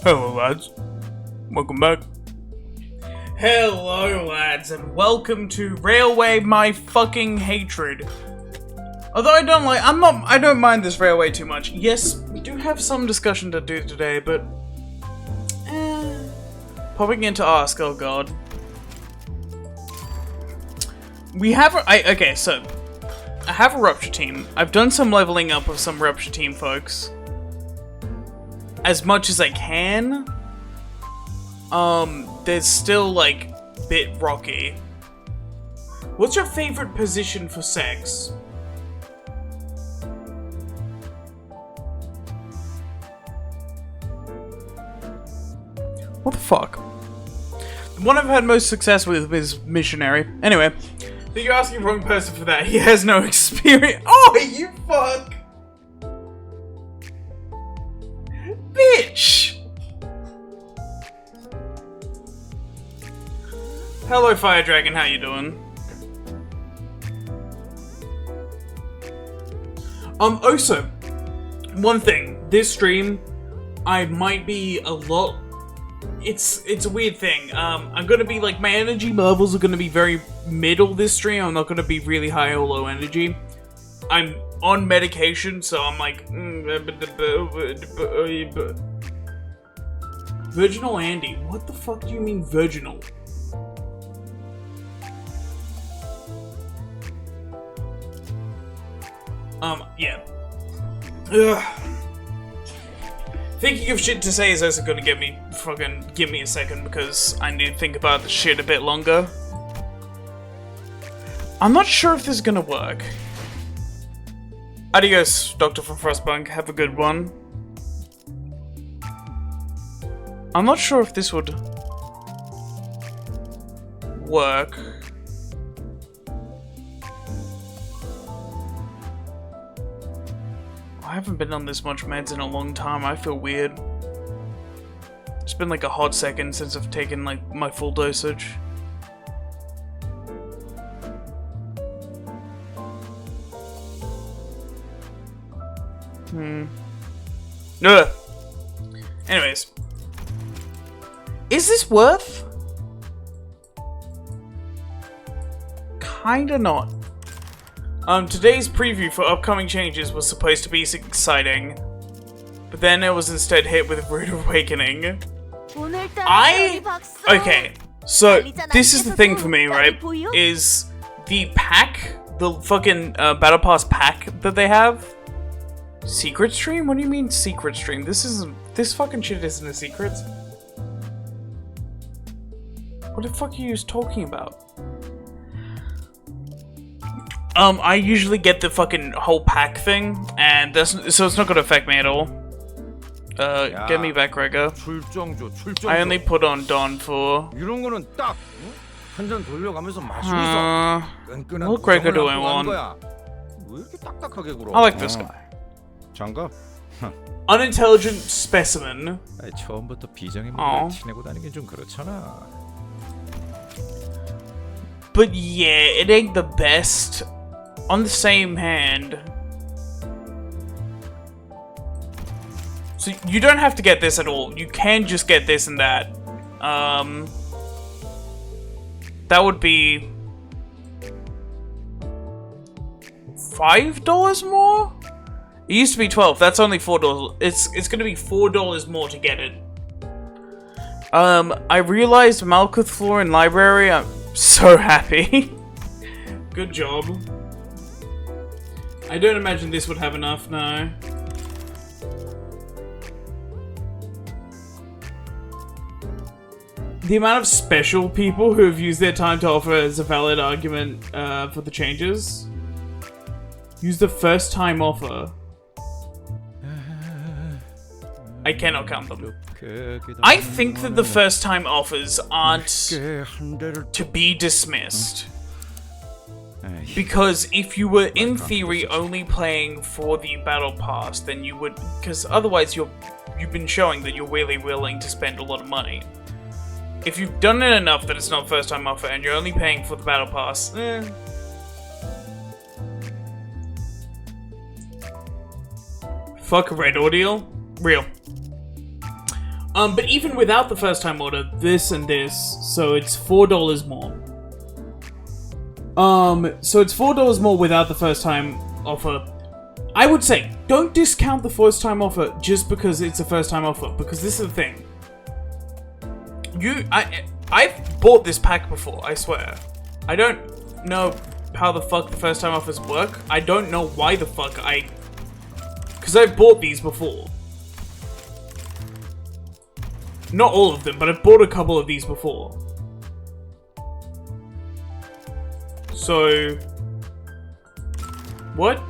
Hello lads, welcome back. Hello lads and welcome to Railway My Fucking Hatred. Although I don't mind this railway too much. Yes, we do have some discussion to do today, but popping into Ask, oh god. We have so I have a Rupture team. I've done some leveling up of some Rupture team folks. As much as I can. There's still, like, bit rocky. What's your favorite position for sex? What the fuck? The one I've had most success with is missionary. Anyway, I think you're asking the wrong person for that. He has no experience. Oh, you fuck! Bitch! Hello, Fire Dragon. How you doing? Also, one thing. This stream, I might be a lot. It's a weird thing. I'm gonna be like, my energy levels are gonna be very middle this stream. I'm not gonna be really high or low energy. I'm on medication, so I'm like, Virginal Andy. What the fuck do you mean virginal? Yeah. Ugh. Thinking of shit to say is also gonna give me a second because I need to think about the shit a bit longer. I'm not sure if this is gonna work. Adios, Doctor from Frostpunk. Have a good one. I'm not sure if this would work. I haven't been on this much meds in a long time. I feel weird. It's been like a hot second since I've taken like my full dosage. Ugh. Anyways. Is this worth? Kinda not. Today's preview for upcoming changes was supposed to be exciting, but then it was instead hit with Rude Awakening. Okay, so this is the thing for me, right, is the pack, the fucking Battle Pass pack that they have. Secret stream? What do you mean secret stream? This fucking shit isn't a secret. What the fuck are you talking about? I usually get the fucking whole pack thing, and so it's not gonna affect me at all. Get me back, Gregor. I only put on Dawn for... What Gregor do I want? I like this guy. Unintelligent specimen. But yeah, it ain't the best. On the same hand, so you don't have to get this at all. You can just get this and that. That would be $5 more? It used to be $12. That's only $4. It's gonna be $4 more to get it. I realized Malkuth floor in library. I'm so happy. Good job. I don't imagine this would have enough, no. The amount of special people who have used their time to offer as a valid argument for the changes. Use the first time offer. I cannot count them. I think that the first time offers aren't to be dismissed. Because if you were, in theory, only playing for the Battle Pass, then you would... Because otherwise you've been showing that you're really willing to spend a lot of money. If you've done it enough that it's not first time offer and you're only paying for the Battle Pass, Fuck Red Ordeal. Real. But even without the first time order, this and this, so it's $4 more. So it's $4 more without the first time offer. I would say, don't discount the first time offer just because it's a first time offer, because this is the thing. I've bought this pack before, I swear. I don't know how the fuck the first time offers work. I don't know why the fuck because I've bought these before. Not all of them, but I've bought a couple of these before. So... What?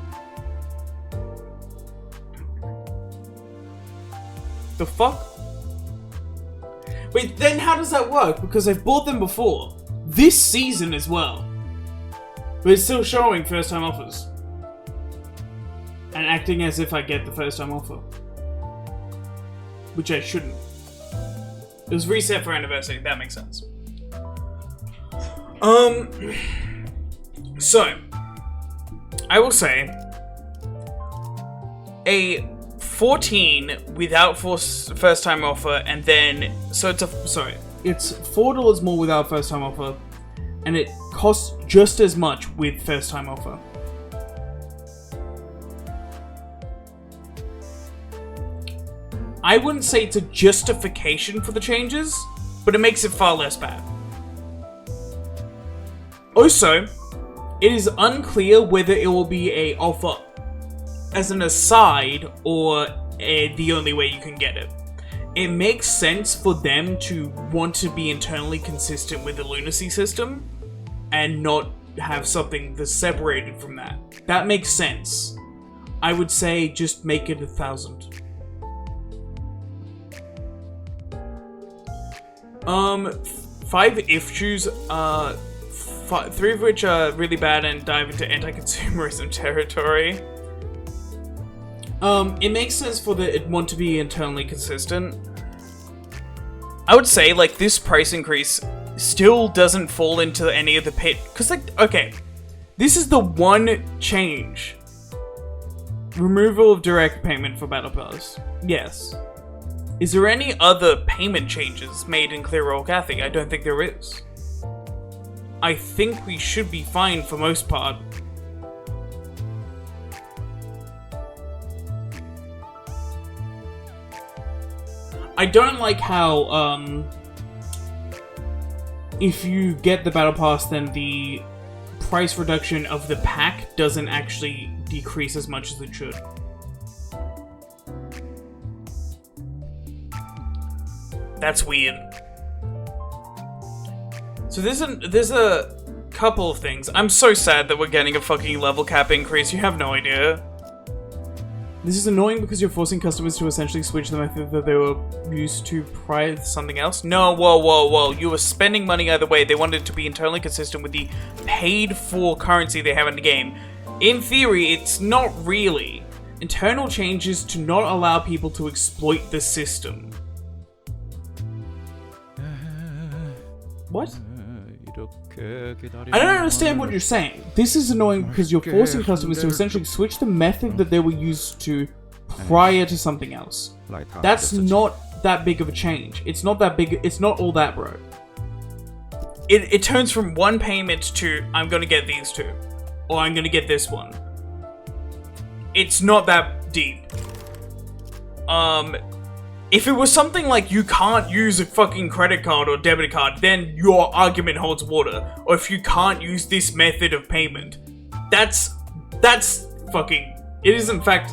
The fuck? Wait, then how does that work? Because I've bought them before. This season as well. But it's still showing first time offers. And acting as if I get the first time offer. Which I shouldn't. It was reset for anniversary, that makes sense. So, I will say, a 14 without first time offer, and then, so it's it's $4 more without first time offer, and it costs just as much with first time offer. I wouldn't say it's a justification for the changes, but it makes it far less bad. Also, it is unclear whether it will be a offer as an aside or the only way you can get it. It makes sense for them to want to be internally consistent with the lunacy system and not have something that's separated from that. That makes sense. I would say just make it 1,000. 5 if-choos, 3 of which are really bad and dive into anti-consumerism territory. It makes sense for it want to be internally consistent. I would say, like, this price increase still doesn't fall into any of the pit, because, like, okay, this is the one change. Removal of direct payment for Battle Pass. Yes. Is there any other payment changes made in Clear Roll Cathy? I don't think there is. I think we should be fine for most part. I don't like how, if you get the Battle Pass, then the price reduction of the pack doesn't actually decrease as much as it should. That's weird. So there's a couple of things. I'm so sad that we're getting a fucking level cap increase. You have no idea. This is annoying because you're forcing customers to essentially switch the method that they were used to prior to something else. No, whoa. You were spending money either way. They wanted it to be internally consistent with the paid-for currency they have in the game. In theory, it's not really. Internal changes to not allow people to exploit the system. What? I don't understand what you're saying. This is annoying because you're forcing customers to essentially switch the method that they were used to prior to something else. That's not that big of a change. It's not that big. It's not all that, bro. It turns from one payment to I'm gonna get these two, or I'm gonna get this one. It's not that deep. If it was something like you can't use a fucking credit card or debit card, then your argument holds water. Or if you can't use this method of payment, that's fucking... It is in fact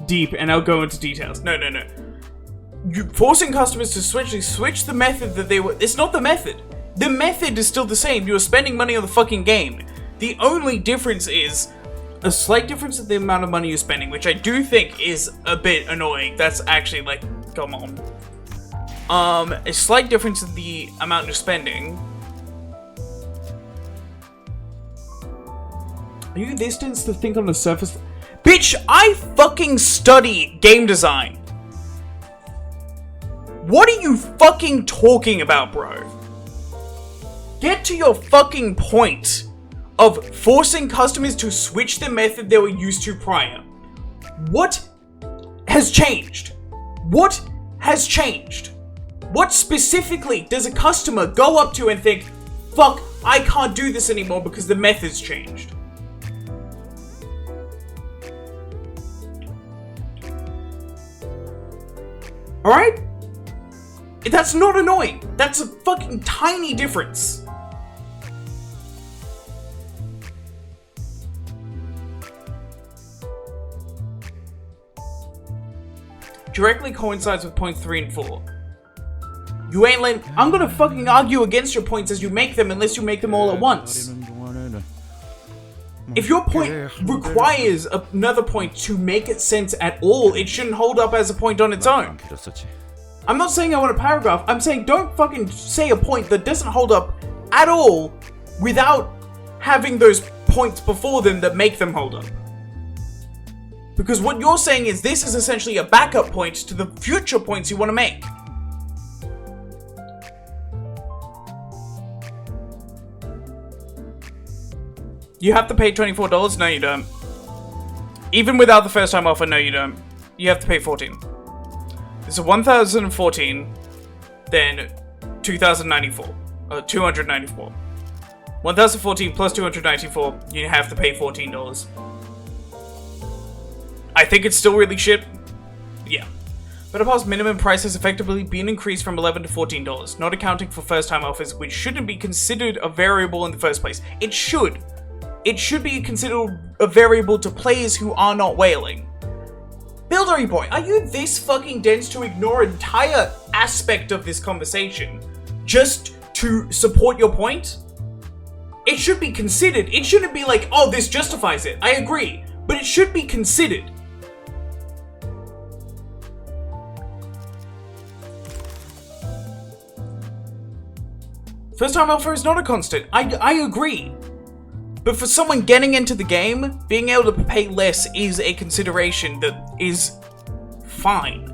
deep, and I'll go into details. No. You forcing customers to switch the method that they were... It's not the method. The method is still the same. You are spending money on the fucking game. The only difference is a slight difference in the amount of money you're spending, which I do think is a bit annoying. That's actually like... Come on. A slight difference in the amount you're spending. Are you this dense to think on the surface? Bitch, I fucking study game design. What are you fucking talking about, bro? Get to your fucking point of forcing customers to switch the method they were used to prior. What has changed? What has changed? What specifically does a customer go up to and think, fuck, I can't do this anymore because the method's changed? Alright? That's not annoying. That's a fucking tiny difference. Directly coincides with points 3 and 4. You ain't letting. I'm gonna fucking argue against your points as you make them unless you make them all at once. If your point requires another point to make it sense at all, it shouldn't hold up as a point on its own. I'm not saying I want a paragraph, I'm saying don't fucking say a point that doesn't hold up at all without having those points before them that make them hold up. Because what you're saying is this is essentially a backup point to the future points you want to make. You have to pay $24? No, you don't. Even without the first time offer, no, you don't. You have to pay $14. It's a 1,014, then 2,094. 294. 1,014 plus 294, you have to pay $14. I think it's still really shit. Yeah. But Betterpass minimum price has effectively been increased from $11 to $14, not accounting for first-time offers, which shouldn't be considered a variable in the first place. It should. It should be considered a variable to players who are not whaling. Buildery boy, are you this fucking dense to ignore an entire aspect of this conversation just to support your point? It should be considered. It shouldn't be like, oh, this justifies it. I agree. But it should be considered. First time offer is not a constant. I agree. But for someone getting into the game, being able to pay less is a consideration that is fine.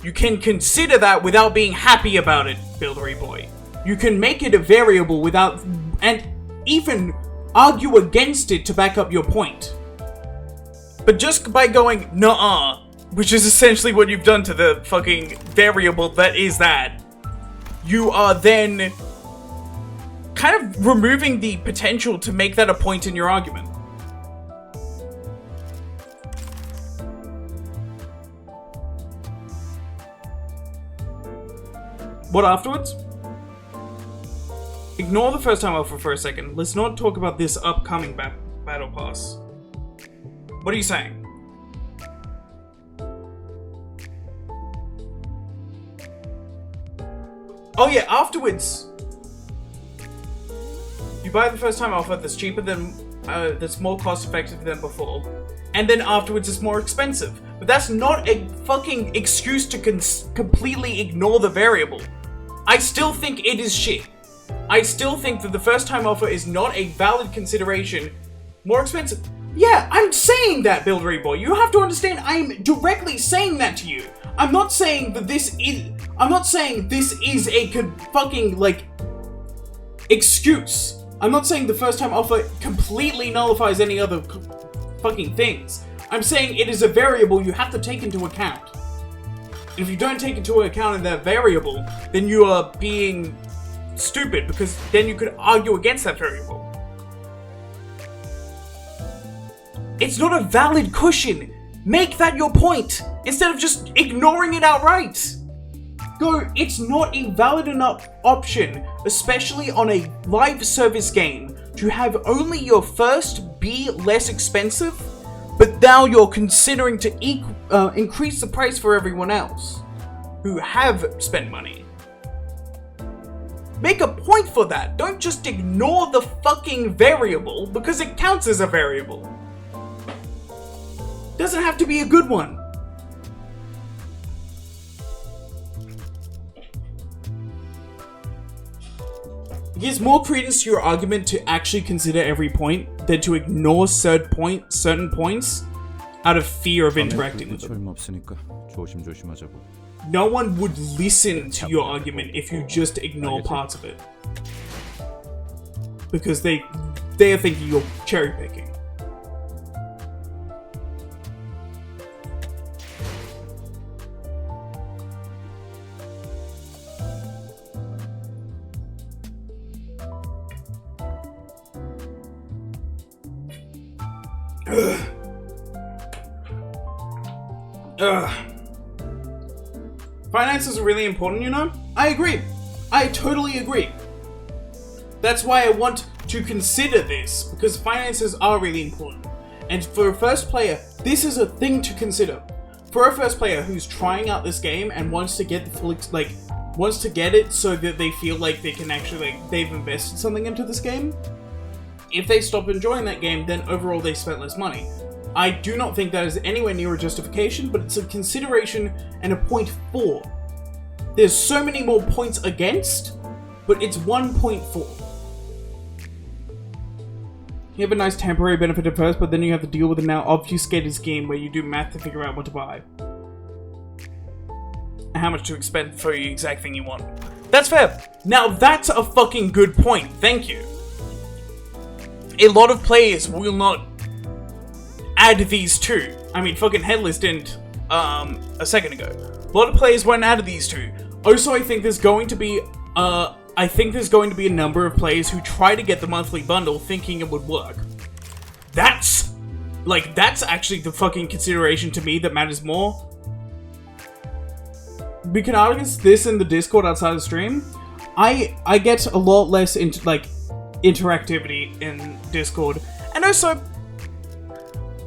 You can consider that without being happy about it, Buildery boy. You can make it a variable without, and even argue against it to back up your point. But just by going, nuh-uh, which is essentially what you've done to the fucking variable that is that, you are then kind of removing the potential to make that a point in your argument. What afterwards? Ignore the first time offer for a second. Let's not talk about this upcoming battle pass. What are you saying? Oh yeah, afterwards. You buy the first time offer that's cheaper than, that's more cost effective than before, and then afterwards it's more expensive. But that's not a fucking excuse to completely ignore the variable. I still think it is shit. I still think that the first time offer is not a valid consideration. More expensive. Yeah, I'm saying that, Buildery boy. You have to understand, I'm directly saying that to you. I'm not saying that this is, I'm not saying this is a fucking, like, excuse. I'm not saying the first time offer completely nullifies any other fucking things. I'm saying it is a variable you have to take into account. And if you don't take into account in that variable, then you are being stupid, because then you could argue against that variable. It's not a valid cushion. Make that your point, instead of just ignoring it outright. Go, it's not a valid enough option, especially on a live service game, to have only your first be less expensive, but now you're considering to increase the price for everyone else who have spent money. Make a point for that. Don't just ignore the fucking variable because it counts as a variable. Doesn't have to be a good one. It gives more credence to your argument to actually consider every point than to ignore certain points out of fear of interacting with them. No one would listen to your argument if you just ignore parts of it. Because they are thinking you're cherry picking. Finances are really important, you know? I agree. I totally agree. That's why I want to consider this, because finances are really important. And for a first player, this is a thing to consider. For a first player who's trying out this game and wants to get the full, wants to get it so that they feel like they can actually, they've invested something into this game. If they stop enjoying that game, then overall they spent less money. I do not think that is anywhere near a justification, but it's a consideration and a point for. There's so many more points against, but it's 1.4. You have a nice temporary benefit at first, but then you have to deal with a now obfuscated scheme where you do math to figure out what to buy. And how much to expend for the exact thing you want. That's fair. Now that's a fucking good point. Thank you. A lot of players will not add these two. I mean, fucking Headless didn't, a second ago. A lot of players won't add these two. Also, I think there's going to be, a number of players who try to get the monthly bundle thinking it would work. That's actually the fucking consideration to me that matters more. We can argue this in the Discord outside of stream. I get a lot less into, interactivity in Discord. And also,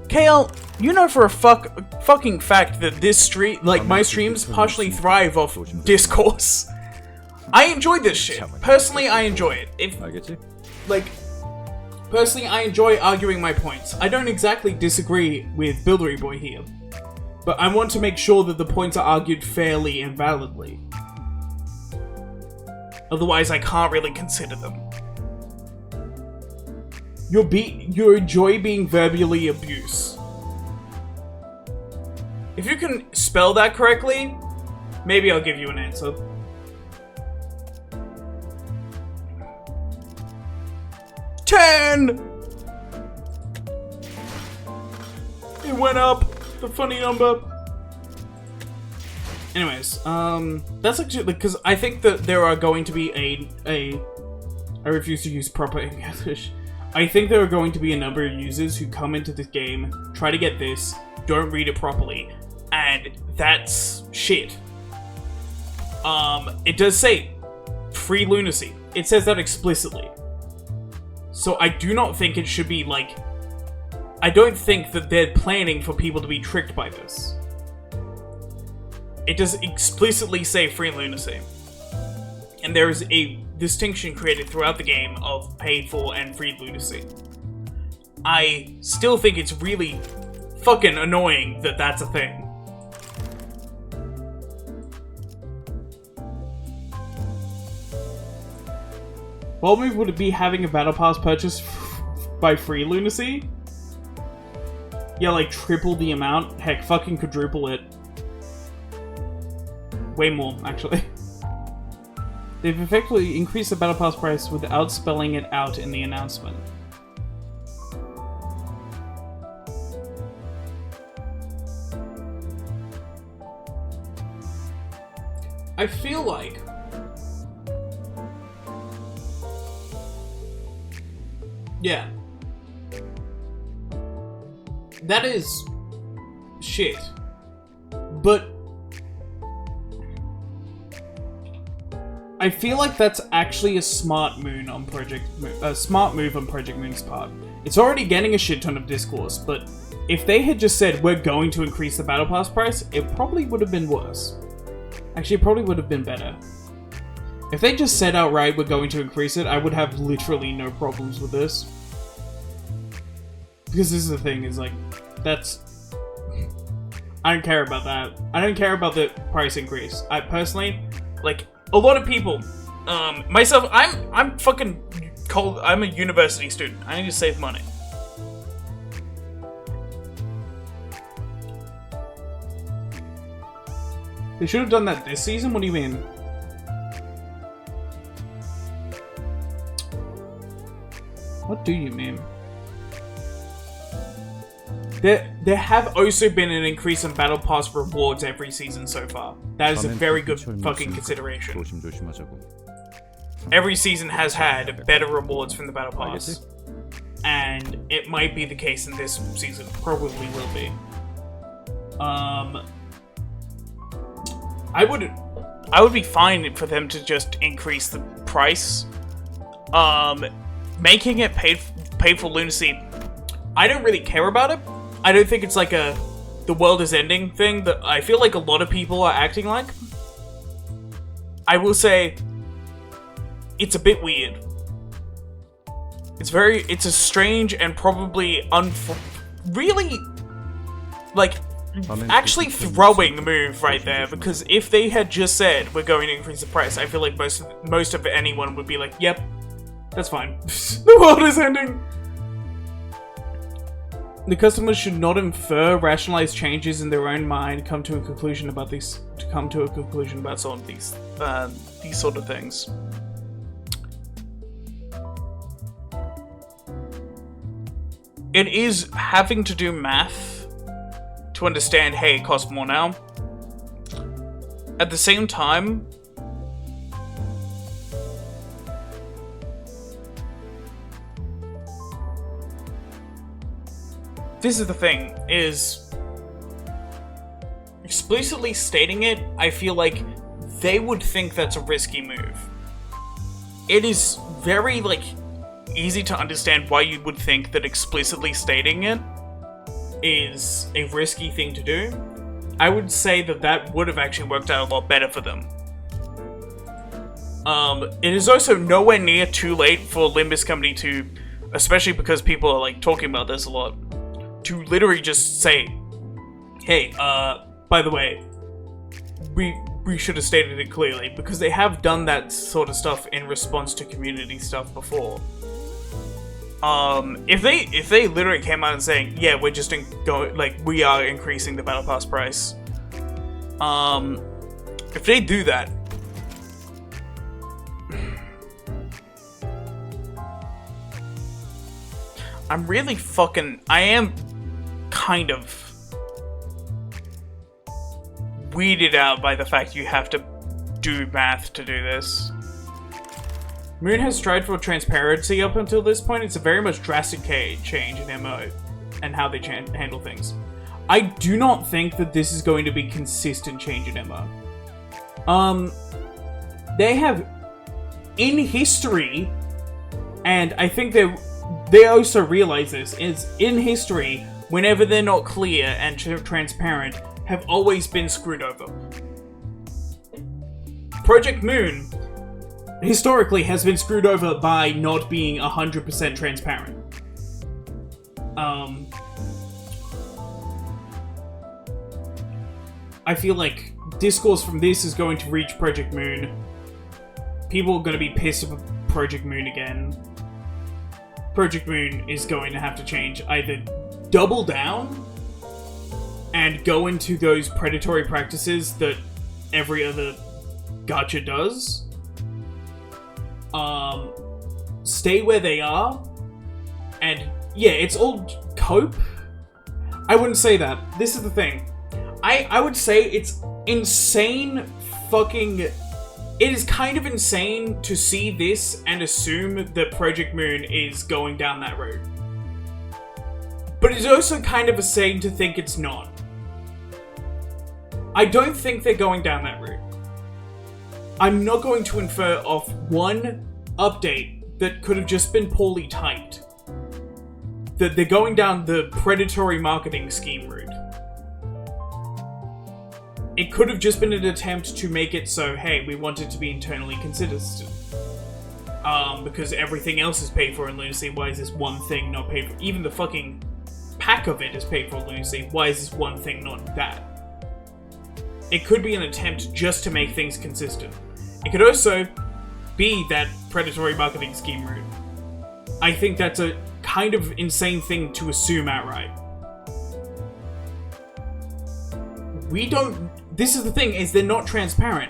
KL, you know for a fucking fact that this stream, my streams partially thrive off discourse. I enjoy this shit. Personally, I enjoy it. I get you. Personally, I enjoy arguing my points. I don't exactly disagree with Buildery Boy here, but I want to make sure that the points are argued fairly and validly. Otherwise, I can't really consider them. You enjoy being verbally abused. If you can spell that correctly, maybe I'll give you an answer. It went up, the funny number. Anyways, that's actually, because I think that there are going to be I refuse to use proper English. I think there are going to be a number of users who come into this game, try to get this, don't read it properly, and that's shit. It does say free lunacy. It says that explicitly. So I do not think it should be I don't think that they're planning for people to be tricked by this. It does explicitly say free lunacy. And there is a distinction created throughout the game of paid for and free lunacy. I still think it's really fucking annoying that that's a thing. What move would it be having a battle pass purchased by free lunacy? Yeah, triple the amount. Heck, fucking quadruple it. Way more, actually. They've effectively increased the battle pass price without spelling it out in the announcement. I feel like yeah. That is shit. But I feel like that's actually a smart move on Project Moon's part. It's already getting a shit ton of discourse, but if they had just said we're going to increase the battle pass price, it probably would have been worse. Actually, it probably would have been better. If they just said outright we're going to increase it, I would have literally no problems with this. Because this is the thing, is that's... I don't care about that. I don't care about the price increase. I personally, a lot of people, myself, I'm fucking cold, I'm a university student. I need to save money. They should have done that this season? What do you mean? What do you mean? There have also been an increase in Battle Pass rewards every season so far. That is a very good fucking consideration. Every season has had better rewards from the Battle Pass. and it might be the case in this season. Probably will be. I would be fine for them to just increase the price. Making it paid for lunacy, I don't really care about it. I don't think it's like the world is ending thing that I feel like a lot of people are acting like. I will say, it's a bit weird. It's a strange and probably really, like, actually throwing move right there, because if they had just said, we're going to increase the price, I feel like most of anyone would be like, yep, that's fine. The world is ending! The customers should not infer rationalized changes in their own mind, come to a conclusion about some of these sort of things. It is having to do math to understand, hey, it costs more now. At the same time, this is the thing, is explicitly stating it, I feel like they would think that's a risky move. It is very, like, easy to understand why you would think that explicitly stating it is a risky thing to do. I would say that would have actually worked out a lot better for them. It is also nowhere near too late for Limbus Company to, especially because people are like talking about this a lot, to literally just say, hey, by the way, we should have stated it clearly, because they have done that sort of stuff in response to community stuff before. If they literally came out and saying, yeah, we're just we are increasing the Battle Pass price. If they do that, I am kind of weeded out by the fact you have to do math to do this. Moon has strived for transparency up until this point. It's a very much drastic change in MO and how they handle things. I do not think that this is going to be consistent change in MO. They have, in history, and I think they also realize this, is in history, whenever they're not clear and transparent, have always been screwed over. Project Moon historically has been screwed over by not being 100% transparent. I feel like discourse from this is going to reach Project Moon. People are going to be pissed at Project Moon again. Project Moon is going to have to change, either double down and go into those predatory practices that every other gacha does, stay where they are, and yeah, it's all cope. I wouldn't say that. This is the thing. I would say it's insane fucking... It is kind of insane to see this and assume that Project Moon is going down that road. But it's also kind of insane to think it's not. I don't think they're going down that route. I'm not going to infer off one update that could have just been poorly typed that they're going down the predatory marketing scheme route. It could have just been an attempt to make it so, hey, we want it to be internally consistent. Because everything else is paid for in Lunacy, why is this one thing not paid for? Even the fucking pack of it is paid for in Lunacy, why is this one thing not that? It could be an attempt just to make things consistent. It could also be that predatory marketing scheme route. I think that's a kind of insane thing to assume outright. This is the thing, is they're not transparent.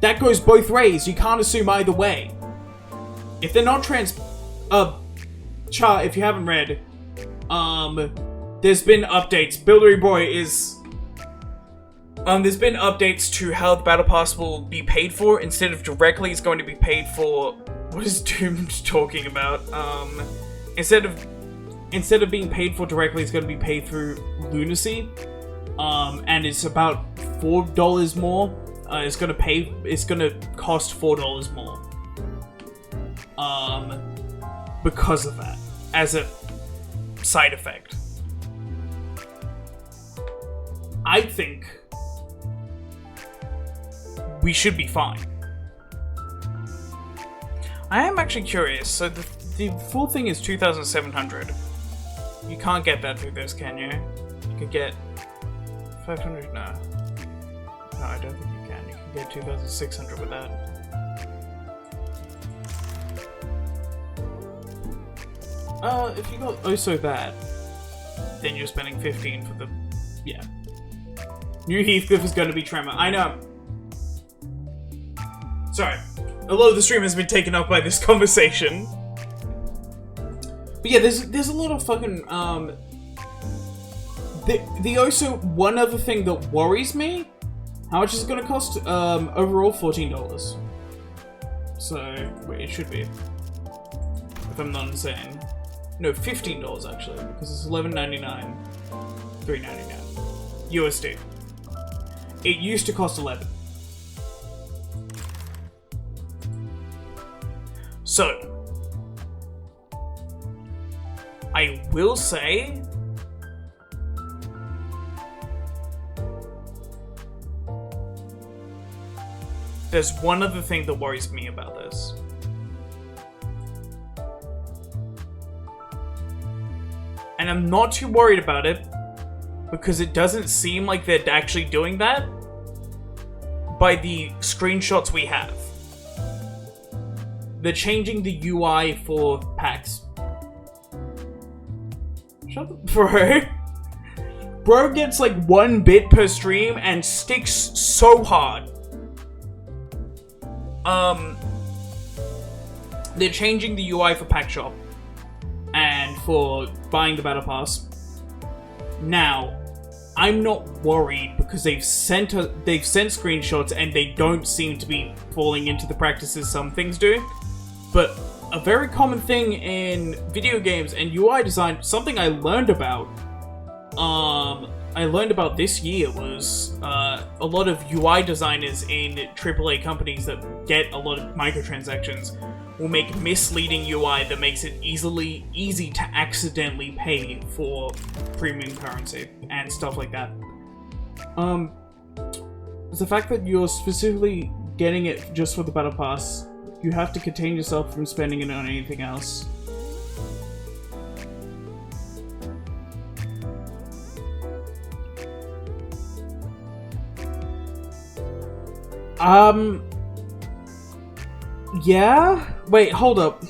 That goes both ways. You can't assume either way. If they're not Char, if you haven't read, there's been updates. Buildery Boy is... there's been updates to how the Battle Pass will be paid for. Instead of directly, it's going to be paid for... What is Doom talking about? Instead of instead of being paid for directly, it's going to be paid through Lunacy. And it's about $4 more. It's going to cost $4 more. Because of that, as a side effect. I think we should be fine. I am actually curious. So the full thing is 2,700. You can't get that through this, can you? You could get 500. No, I don't think you can. You can get 2,600 with that. If you got also that, then you're spending 15 for the... Yeah. New Heathcliff is going to be Tremor. I know. Sorry. A lot of the stream has been taken up by this conversation. But yeah, there's a lot of fucking... The also, one other thing that worries me, how much is it going to cost? Overall, $14. So, wait, it should be. If I'm not insane. No, $15 actually, because it's $11.99, $3.99 USD. It used to cost $11. So, I will say there's one other thing that worries me about this. And I'm not too worried about it, because it doesn't seem like they're actually doing that by the screenshots we have. They're changing the UI for packs. Shut the... Bro. Bro gets like 1 bit per stream and sticks so hard. They're changing the UI for Pack Shop and for buying the Battle Pass. Now, I'm not worried because they've sent screenshots and they don't seem to be falling into the practices some things do. But a very common thing in video games and UI design, something I learned about, this year was a lot of UI designers in AAA companies that get a lot of microtransactions will make misleading UI that makes it easy to accidentally pay for premium currency and stuff like that. The fact that you're specifically getting it just for the Battle Pass, you have to contain yourself from spending it on anything else. Yeah? Wait, hold up.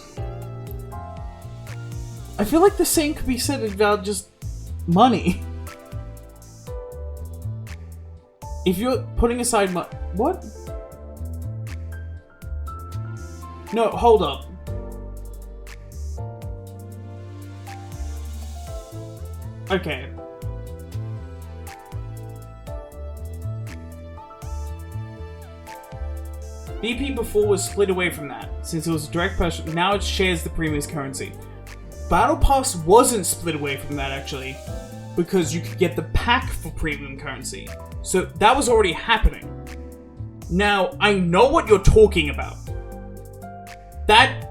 I feel like the same could be said about just money. If you're putting aside what? No, hold up. Okay. BP before was split away from that, since it was a direct purchase. Now it shares the premium's currency. Battle Pass wasn't split away from that, actually, because you could get the pack for premium currency. So that was already happening. Now, I know what you're talking about. That...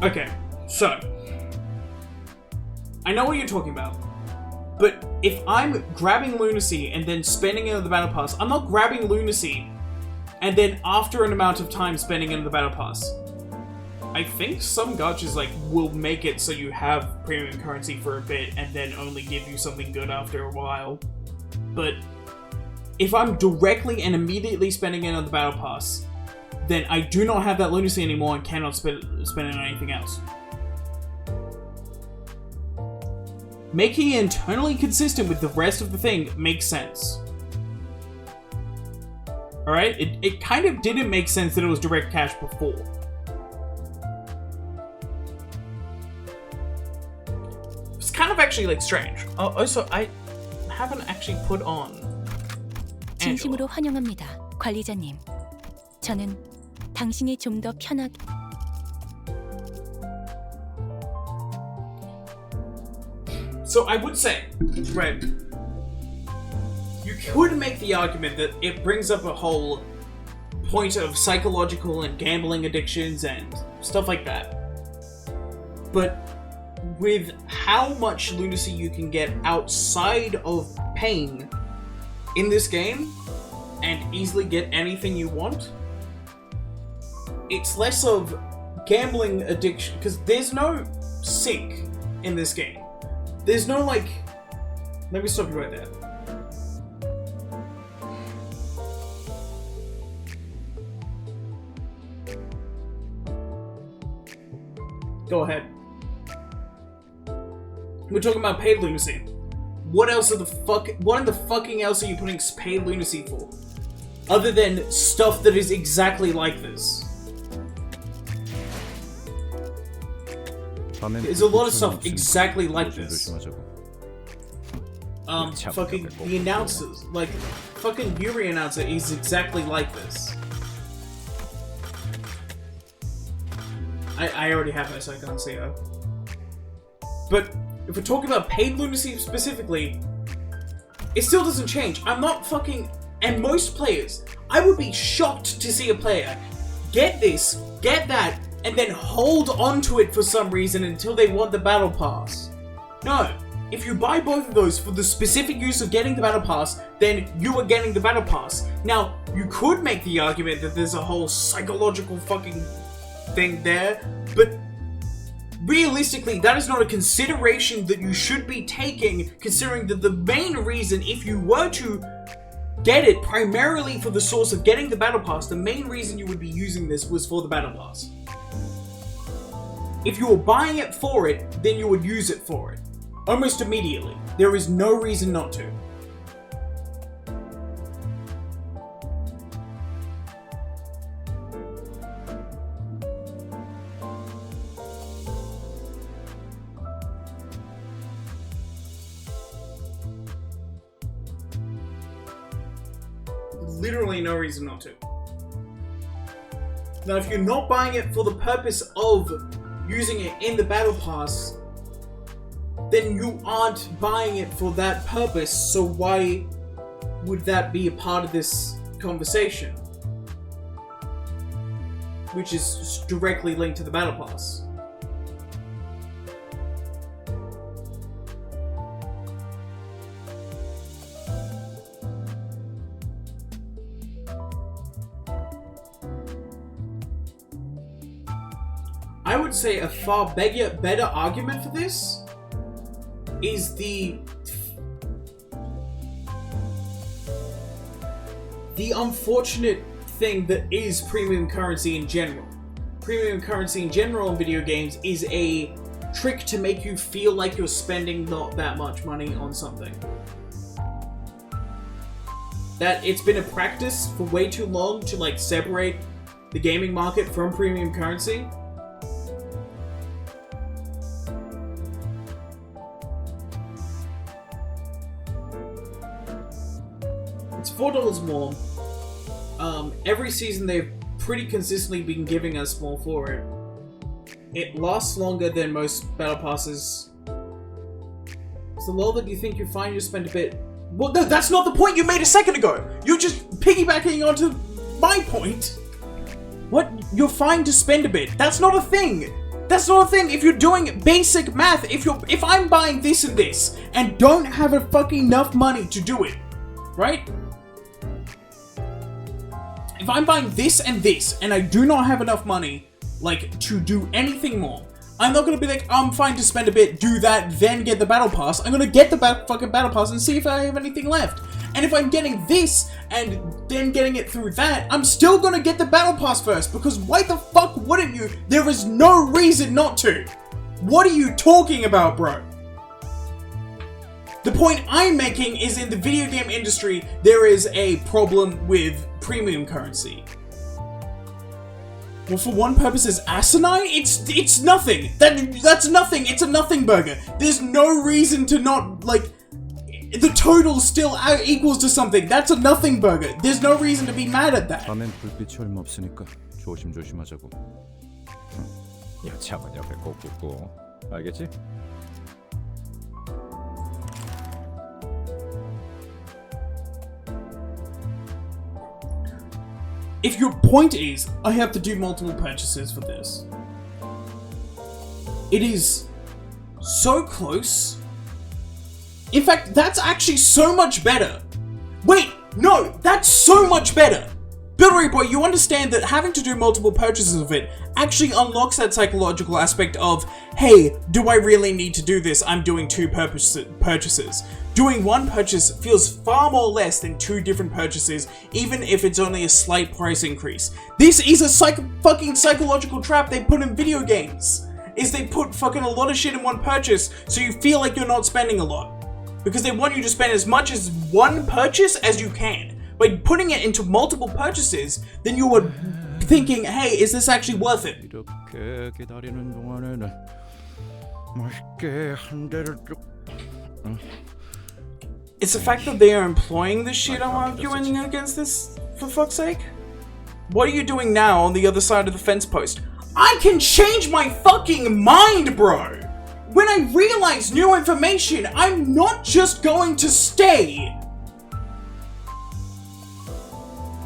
Okay, so... I know what you're talking about. But if I'm grabbing Lunacy and then spending it on the Battle Pass, I'm not grabbing Lunacy and then after an amount of time spending it on the Battle Pass. I think some gachas will make it so you have premium currency for a bit and then only give you something good after a while. But if I'm directly and immediately spending it on the Battle Pass, then I do not have that Lunacy anymore and cannot spend it on anything else. Making it internally consistent with the rest of the thing makes sense. Alright? It kind of didn't make sense that it was direct cash before. It's kind of actually strange. Also, I haven't actually put on 진심으로 환영합니다, 관리자님. 저는 당신이 좀 더 편하게. So I would say, right, you could make the argument that it brings up a whole point of psychological and gambling addictions and stuff like that. But with how much lunacy you can get outside of pain in this game and easily get anything you want, it's less of gambling addiction, because there's no sink in this game. There's no, like... Let me stop you right there. Go ahead. We're talking about paid lunacy. What else are the fuck... What in the fucking else are you putting paid lunacy for? Other than stuff that is exactly like this. There's a lot of stuff exactly like this. Fucking the announcers, like, fucking Yuri announcer is exactly like this. I already have her, so I can't see her. But if we're talking about paid lunacy specifically, it still doesn't change. I'm not fucking... And most players, I would be shocked to see a player get this, get that, and then hold on to it for some reason until they want the battle pass. No. If you buy both of those for the specific use of getting the battle pass, then you are getting the battle pass. Now, you could make the argument that there's a whole psychological fucking thing there, but realistically, that is not a consideration that you should be taking, considering that the main reason, if you were to get it primarily for the source of getting the battle pass, the main reason you would be using this was for the battle pass. If you were buying it for it, then you would use it for it. Almost immediately. There is no reason not to. Literally no reason not to. Now, if you're not buying it for the purpose of using it in the battle pass, then you aren't buying it for that purpose, so why would that be a part of this conversation? Which is directly linked to the battle pass. I would say a far better argument for this is the unfortunate thing that is premium currency in general. Premium currency in general in video games is a trick to make you feel like you're spending not that much money on something. That it's been a practice for way too long to like separate the gaming market from premium currency. It's $4 more. Every season they've pretty consistently been giving us more for it. It lasts longer than most battle passes. So Lola, do you think you find you spend a bit... Well, no, that's not the point you made a second ago! You're just piggybacking onto my point! What? You're fine to spend a bit. That's not a thing! That's not a thing! If you're doing basic math, if I'm buying this and this, and don't have a fucking enough money to do it, right? If I'm buying this and this, and I do not have enough money, like, to do anything more, I'm not gonna be like, I'm fine to spend a bit, do that, then get the battle pass. I'm gonna get the fucking battle pass and see if I have anything left. And if I'm getting this, and then getting it through that, I'm still gonna get the battle pass first, because why the fuck wouldn't you? There is no reason not to. What are you talking about, bro? The point I'm making is in the video game industry, there is a problem with premium currency. Well, for one purpose is asinine? It's nothing. That's nothing. It's a nothing burger. There's no reason to not, like... the total still equals to something. That's a nothing burger. There's no reason to be mad at that. 밤엔 불빛이 얼마 없으니까 조심조심하자고. 여차만 옆에 꼭 붙고. 알겠지? If your point is, I have to do multiple purchases for this, it is so close. In fact, that's actually so much better. Wait, no, that's so much better. Buildery Boy, you understand that having to do multiple purchases of it actually unlocks that psychological aspect of, hey, do I really need to do this? I'm doing two purchases. Doing one purchase feels far more less than two different purchases, even if it's only a slight price increase. This is a fucking psychological trap they put in video games. Is they put fucking a lot of shit in one purchase, so you feel like you're not spending a lot. Because they want you to spend as much as one purchase as you can. By putting it into multiple purchases, then you are thinking, hey, is this actually worth it? 이렇게 기다리는 동안에는 맛있게 한 대를 쭉. It's the fact that they are employing this shit I'm arguing against this, for fuck's sake? What are you doing now on the other side of the fence post? I can change my fucking mind, bro! When I realize new information, I'm not just going to stay.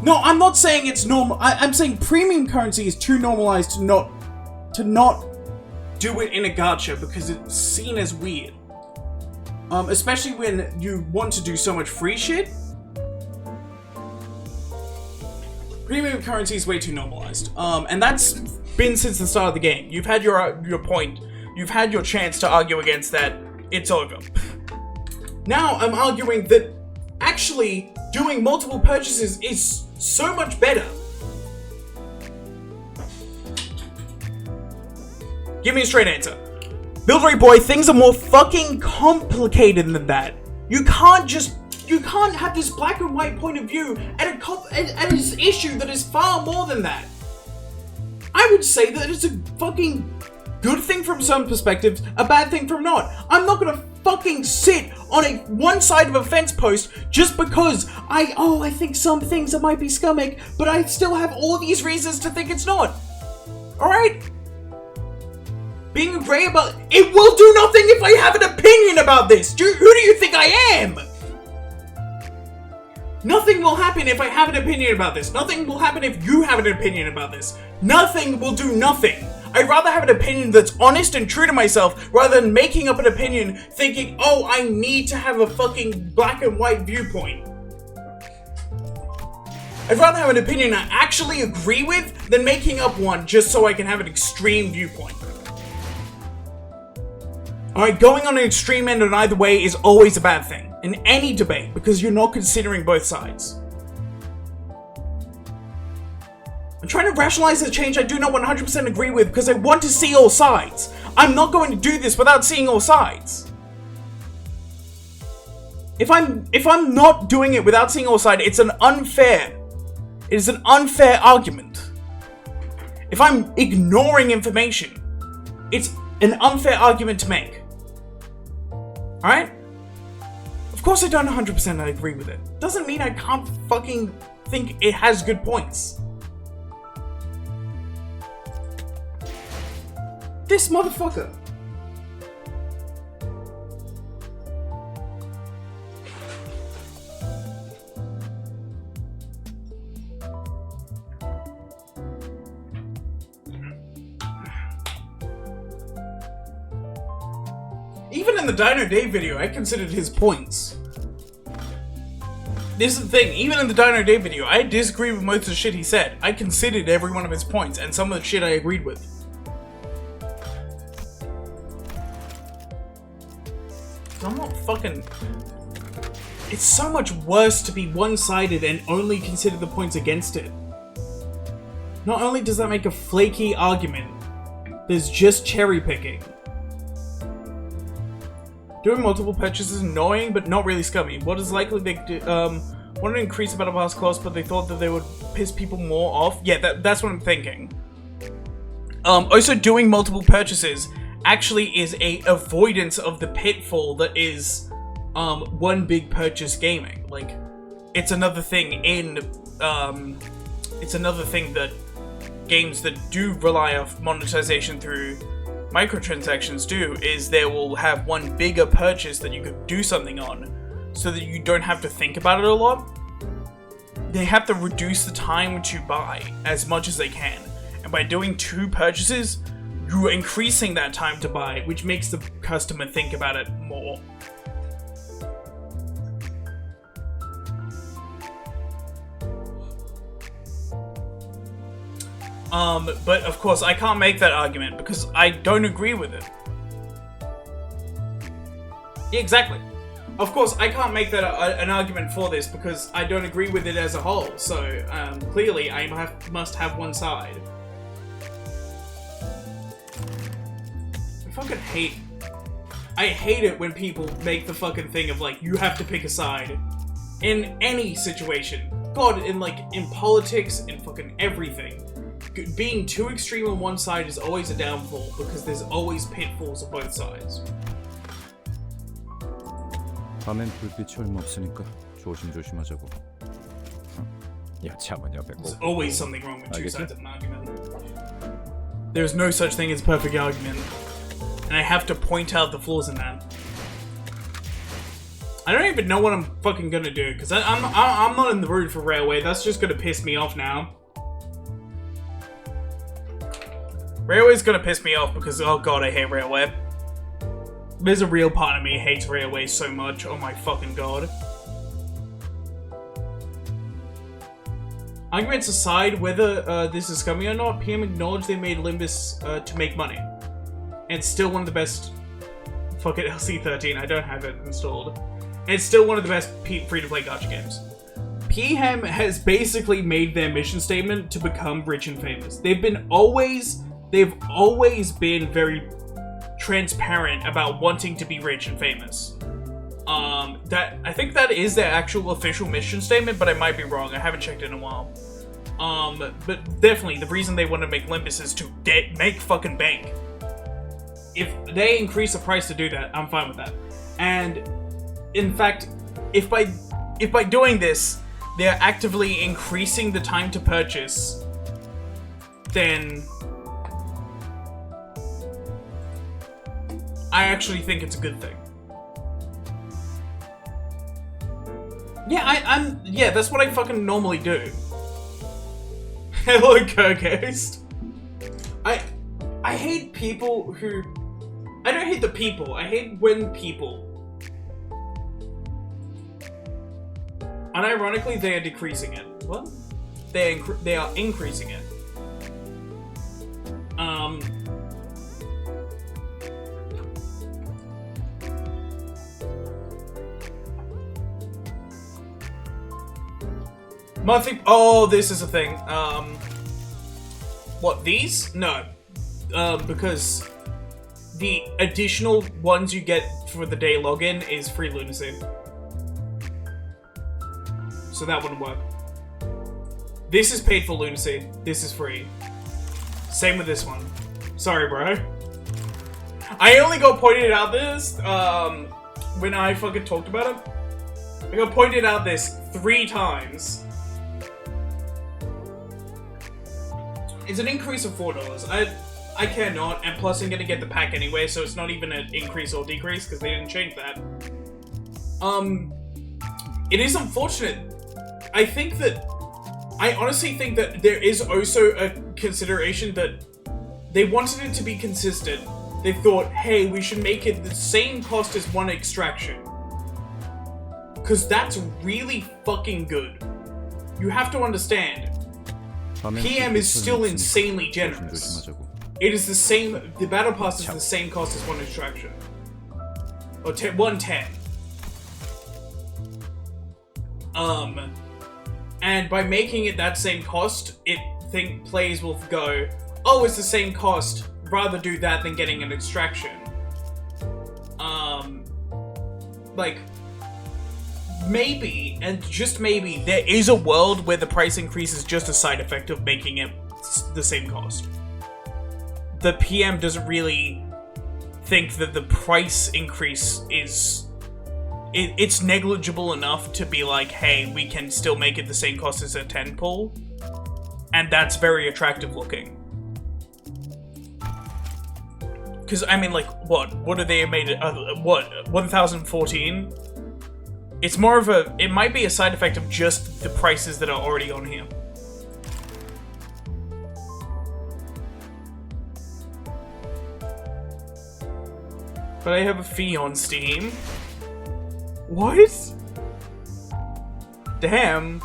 No, I'm not saying it's normal. I'm saying premium currency is too normalized to not do it in a gacha because it's seen as weird. Especially when you want to do so much free shit. Premium currency is way too normalized. And that's been since the start of the game. You've had your point. You've had your chance to argue against that. It's over. Now I'm arguing that actually doing multiple purchases is so much better. Give me a straight answer. Buildery Boy, things are more fucking complicated than that. You can't have this black and white point of view at an issue that is far more than that. I would say that it's a fucking good thing from some perspectives, a bad thing from not. I'm not gonna fucking sit on one side of a fence post just because I think some things that might be scumming, but I still have all these reasons to think it's not. Alright? Being grey about it will do nothing if I have an opinion about this. Who do you think I am? Nothing will happen if I have an opinion about this. Nothing will happen if you have an opinion about this. Nothing will do nothing. I'd rather have an opinion that's honest and true to myself rather than making up an opinion thinking, oh, I need to have a fucking black and white viewpoint. I'd rather have an opinion I actually agree with than making up one just so I can have an extreme viewpoint. Alright, going on an extreme end on either way is always a bad thing in any debate because you're not considering both sides. I'm trying to rationalize a change I do not 100% agree with because I want to see all sides. I'm not going to do this without seeing all sides. If I'm not doing it without seeing all sides, it is an unfair argument. If I'm ignoring information, it's an unfair argument to make. Alright? Of course I don't 100% agree with it. Doesn't mean I can't fucking think it has good points. This motherfucker. Even in the Dino Day video, I considered his points. This is the thing, even in the Dino Day video, I disagree with most of the shit he said. I considered every one of his points, and some of the shit I agreed with. I'm not fucking... It's so much worse to be one-sided and only consider the points against it. Not only does that make a flaky argument, there's just cherry-picking. Doing multiple purchases is annoying, but not really scummy. What is likely they wanted to increase the Battle Pass cost, but they thought that they would piss people more off? Yeah, that's what I'm thinking. Also, doing multiple purchases actually is a avoidance of the pitfall that is one big purchase gaming. Like, it's another thing it's another thing that games that do rely off monetization through microtransactions do, is they will have one bigger purchase that you could do something on, so that you don't have to think about it a lot. They have to reduce the time to buy as much as they can, and by doing 2 purchases, you're increasing that time to buy, which makes the customer think about it more. But of course, I can't make that argument because I don't agree with it. Yeah, exactly. Of course, I can't make that an argument for this because I don't agree with it as a whole. So clearly, I must have one side. I hate it when people make the fucking thing of like, you have to pick a side in any situation. God, in politics, in fucking everything. Being too extreme on one side is always a downfall because there's always pitfalls on both sides. 밤엔 불빛이 얼마 없으니까 조심조심하자고. 여참은 옆에 꼭. There's always something wrong with two 알겠지? sides of an argument. There's no such thing as a perfect argument, and I have to point out the flaws in that. I don't even know what I'm fucking gonna do because I'm not in the mood for Railway. That's just gonna piss me off now. Railway's gonna piss me off because, oh god, I hate Railway. There's a real part of me who hates Railway so much, oh my fucking god. Arguments aside whether this is coming or not, PM acknowledged they made Limbus to make money. And it's still one of the best... Fuck it, LC13, I don't have it installed. And it's still one of the best free-to-play gacha games. PM has basically made their mission statement to become rich and famous. They've always been very transparent about wanting to be rich and famous. I think that is their actual official mission statement, but I might be wrong. I haven't checked it in a while. But definitely, the reason they want to make Limbus is to make fucking bank. If they increase the price to do that, I'm fine with that. And in fact, if by doing this, they're actively increasing the time to purchase, then I actually think it's a good thing. Yeah, yeah, that's what I fucking normally do. Hello, Kurghost. I hate people who... I don't hate the people, I hate when people... Unironically, they are decreasing it. What? They are increasing it. Monthly... Oh, this is a thing. What, these? No. Because the additional ones you get for the day login is free lunacy. So that wouldn't work. This is paid for lunacy. This is free. Same with this one. Sorry, bro. I only got pointed out this, when I fucking talked about it. I got pointed out this 3 times. It's an increase of $4. I care not, and plus I'm gonna get the pack anyway, so it's not even an increase or decrease, because they didn't change that. It is unfortunate. I honestly think that there is also a consideration that they wanted it to be consistent. They thought, hey, we should make it the same cost as one extraction. Because that's really fucking good. You have to understand, PM is still insanely generous. It is the same, the battle pass is the same cost as one extraction. Or 110. And by making it that same cost, players will go, oh, it's the same cost, rather do that than getting an extraction. Maybe, and just maybe, there is a world where the price increase is just a side effect of making it the same cost. The PM doesn't really think that the price increase is it's negligible enough to be like, hey, we can still make it the same cost as a 10 pull, and that's very attractive looking. Because, I mean, like, what are they made it, what, 1014? It's more of a, it might be a side effect of just the prices that are already on here. But I have a fee on Steam. What? Damn.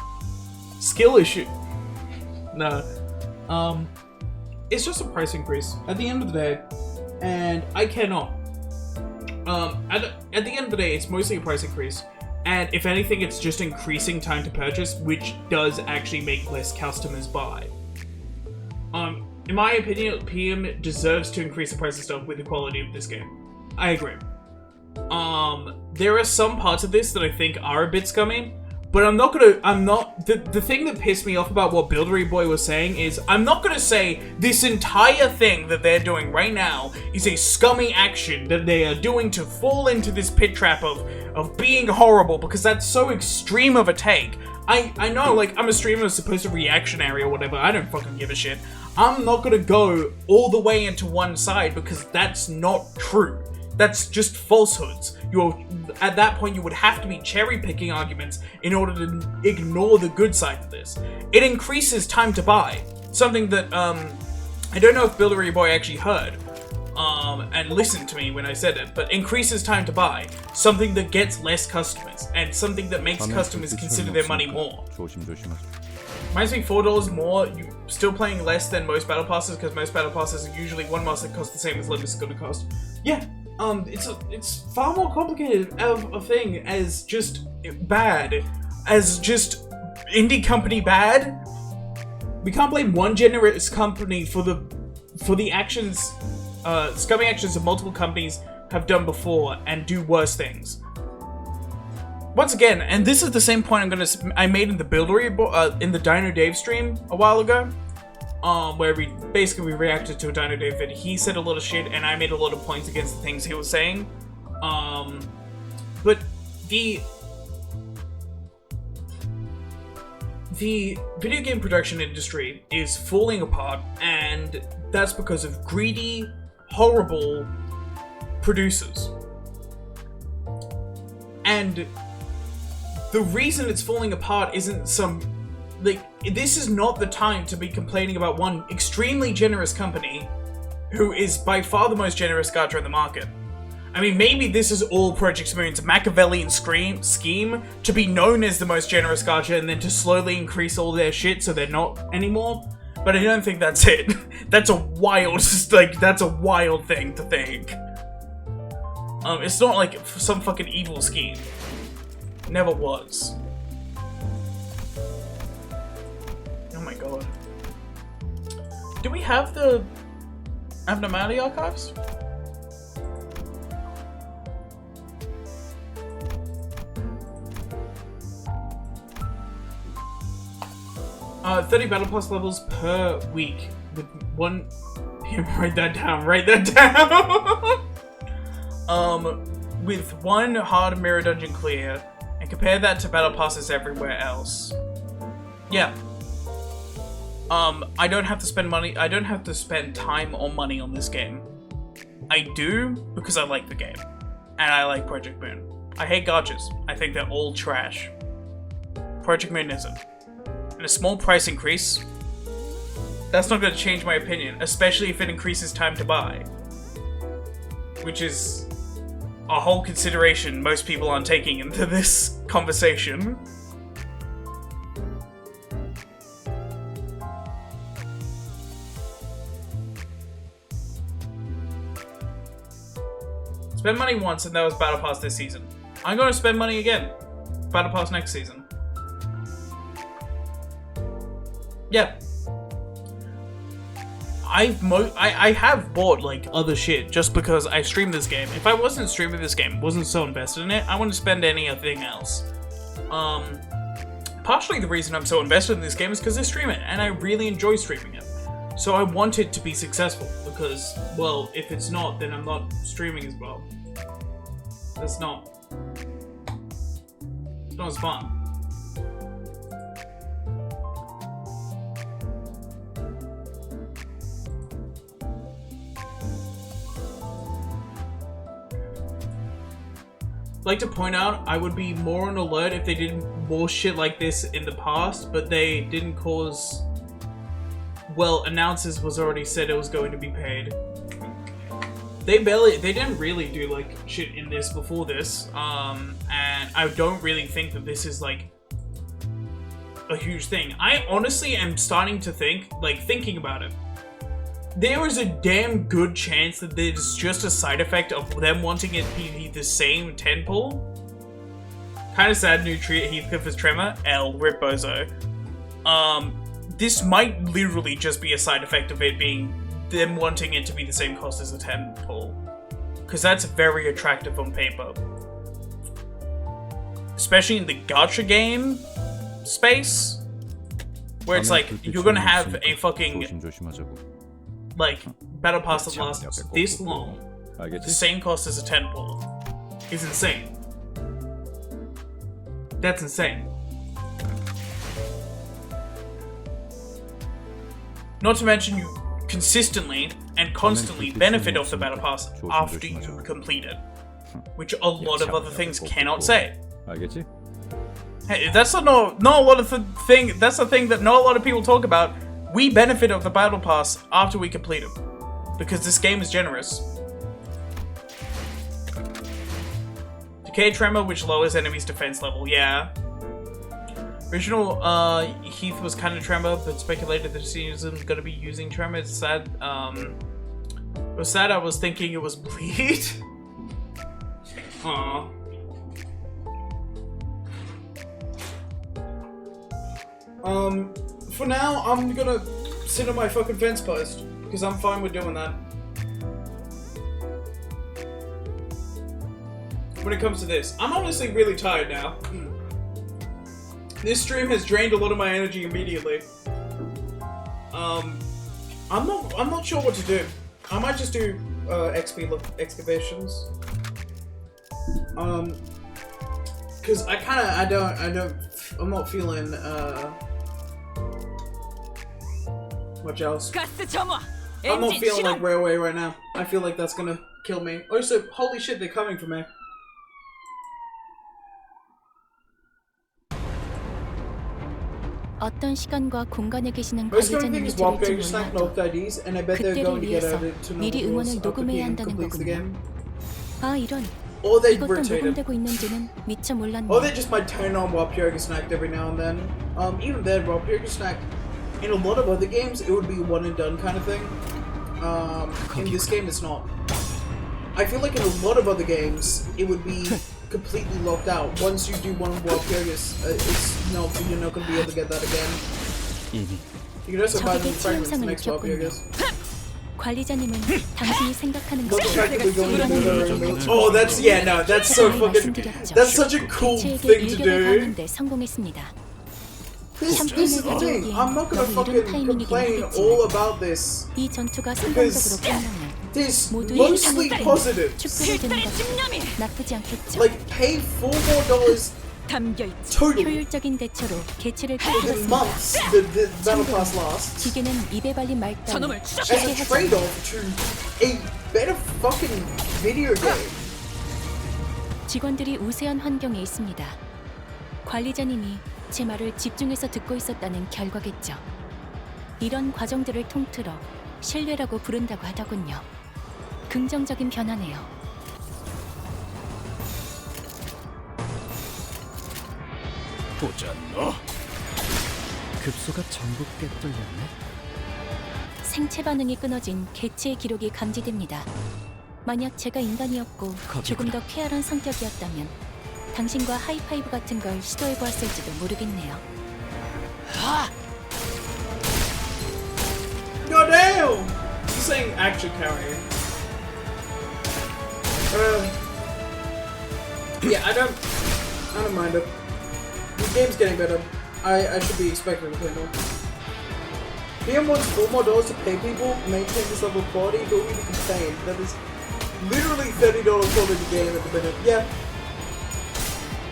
Skill issue. No. It's just a price increase at the end of the day, and I cannot. At the end of the day, it's mostly a price increase, and if anything, it's just increasing time to purchase, which does actually make less customers buy. In my opinion, PM deserves to increase the price of stuff with the quality of this game. I agree. There are some parts of this that I think are a bit scummy, but the thing that pissed me off about what Buildery Boy was saying is, I'm not gonna say this entire thing that they're doing right now is a scummy action that they are doing to fall into this pit trap of being horrible, because that's so extreme of a take. I know, like, I'm a streamer that's supposed to reactionary or whatever, I don't fucking give a shit. I'm not gonna go all the way into one side, because that's not true. That's just falsehoods. At that point, you would have to be cherry-picking arguments in order to ignore the good side of this. It increases time to buy. Something that, I don't know if Buildery Boy actually heard, and listened to me when I said it, but increases time to buy. Something that gets less customers, and something that makes customers consider their money more. Reminds me, $4 more, you're still playing less than most battle passes, because most battle passes are usually one mask that costs the same as Limbussing is going to cost. Yeah. It's far more complicated of a thing as just bad, as just indie company bad. We can't blame one generous company for the actions, scummy actions that multiple companies have done before and do worse things. Once again, and this is the same point I made in the Buildery, in the Dino Dave stream a while ago. Where we reacted to a Dino Dave vid. He said a lot of shit, and I made a lot of points against the things he was saying. But the video game production industry is falling apart, and that's because of greedy, horrible producers. And the reason it's falling apart isn't some... Like, this is not the time to be complaining about one extremely generous company who is by far the most generous gacha in the market. I mean, maybe this is all Project Moon's Machiavellian scheme to be known as the most generous gacha and then to slowly increase all their shit so they're not anymore. But I don't think that's it. That's a wild, that's a wild thing to think. It's not like some fucking evil scheme. Never was. Oh my god. Do we have the Abnormality Archives? Uh, 30 Battle Pass levels per week with one... write that down, with one hard mirror dungeon clear, and compare that to Battle Passes everywhere else. Yeah. I don't have to spend money, I don't have to spend time or money on this game. I do because I like the game. And I like Project Moon. I hate gachas. I think they're all trash. Project Moon isn't. And a small price increase, that's not going to change my opinion, especially if it increases time to buy. Which is a whole consideration most people aren't taking into this conversation. Spend money once and that was Battle Pass this season. I'm going to spend money again. Battle Pass next season. Yeah. I have bought, like, other shit just because I stream this game. If I wasn't streaming this game, wasn't so invested in it, I wouldn't spend anything else. Partially the reason I'm so invested in this game is because I stream it, and I really enjoy streaming it. So I want it to be successful, because, well, if it's not, then I'm not streaming as well. That's not It's not as fun. I'd like to point out, I would be more on alert if they did more shit like this in the past, but they didn't cause... Well, announcers was already said it was going to be paid. They didn't really do, like, shit in this before this, and I don't really think that this is, like, a huge thing. I honestly am starting to think, like, thinking about it, there is a damn good chance that there's just a side effect of them wanting it to be the same tentpole. Kind of sad new treat Heathcliff as Tremor. Rip Bozo. This might literally just be a side effect of it being them wanting it to be the same cost as a tentpole. Because that's very attractive on paper. Especially in the gacha game space. Where it's like, you're gonna have a fucking... like, battle pass that lasts this long, the same cost as a tentpole, is insane. That's insane. Not to mention you consistently and constantly benefit off the battle pass after you complete it, which a lot of other things cannot say. Hey, that's not a lot of the thing. That's the thing that not a lot of people talk about. We benefit of the battle pass after we complete it, because this game is generous. Decay Tremor, which lowers enemies' defense level, yeah. Original Heath was kind of Tremor, but speculated that season's gonna be using Tremor. It's sad. It was sad. I was thinking it was Bleed. Aww. For now, I'm gonna sit on my fucking fence post, because I'm fine with doing that. When it comes to this, I'm honestly really tired now. This stream has drained a lot of my energy immediately. I'm not sure what to do. I might just do XP excavations. Cause I'm not feeling much else. I'm not feeling like railway right now. I feel like that's gonna kill me. Also, holy shit, they're coming for me. 어떤 시간과 공간에 계시는 Most common thing is 관리자님이 wallpaper 들을지 snack 몰라도 locked IDs, and I bet they're 그때를 going to get 위해서 added to 미리 normal 응원을 after 녹음해야 Peter 한다는 completes the 거군요. game. 아 이런 Or they 이것도 rotate it. 녹음되고 있는지는 미처 몰랐네. Or they just might turn on Wap Yoga Snack every now and then. Even then, Wap Yoga Snack, in a lot of other games, it would be one and done kind of thing. In this game, it's not. I feel like in a lot of other games, it would be completely locked out. Once you do one Wap Yogas, you're not going to be able to get that again. You can also buy them in fragments the next Wap Yogas. 관리자님은 당신이 생각하는 Not 것을 technically going to 이런 do that. Oh, that's that's so fucking. That's such a cool thing to do. 가는데 성공했습니다. This is the thing. I'm not gonna fucking complain all about this 이 전투가 because 성공적으로 끝나면 there's 모두의 mostly 희생을 positives. 축소를 드는 것도 나쁘지 않겠죠. Like pay $4 more total 효율적인 대처로 개체를 for the 끄집었습니다. months the battle pass lasts 기계는 입에 발린 말 따위 as 쉽게 a 하지 trade-off to a better fucking video game. 직원들이 우세한 환경에 있습니다. 관리자님이 제 말을 집중해서 듣고 있었다는 결과겠죠. 이런 과정들을 통틀어 신뢰라고 부른다고 하더군요. 긍정적인 변화네요. 보자 너. 급소가 전부 깨뚫렸네. 생체 반응이 끊어진 개체의 기록이 감지됩니다. 만약 제가 인간이었고 조금 더 쾌활한 성격이었다면 당신과 하이파이브 같은 걸 시도해보았을지도 모르겠네요. God damn! He's saying action carrier. Yeah, I don't mind it. The game's getting better. I should be expecting to play more. PM wants $4 more to pay people, maintain this level of quality, but we can complain. That is literally $30 quality game at the minute. Yeah.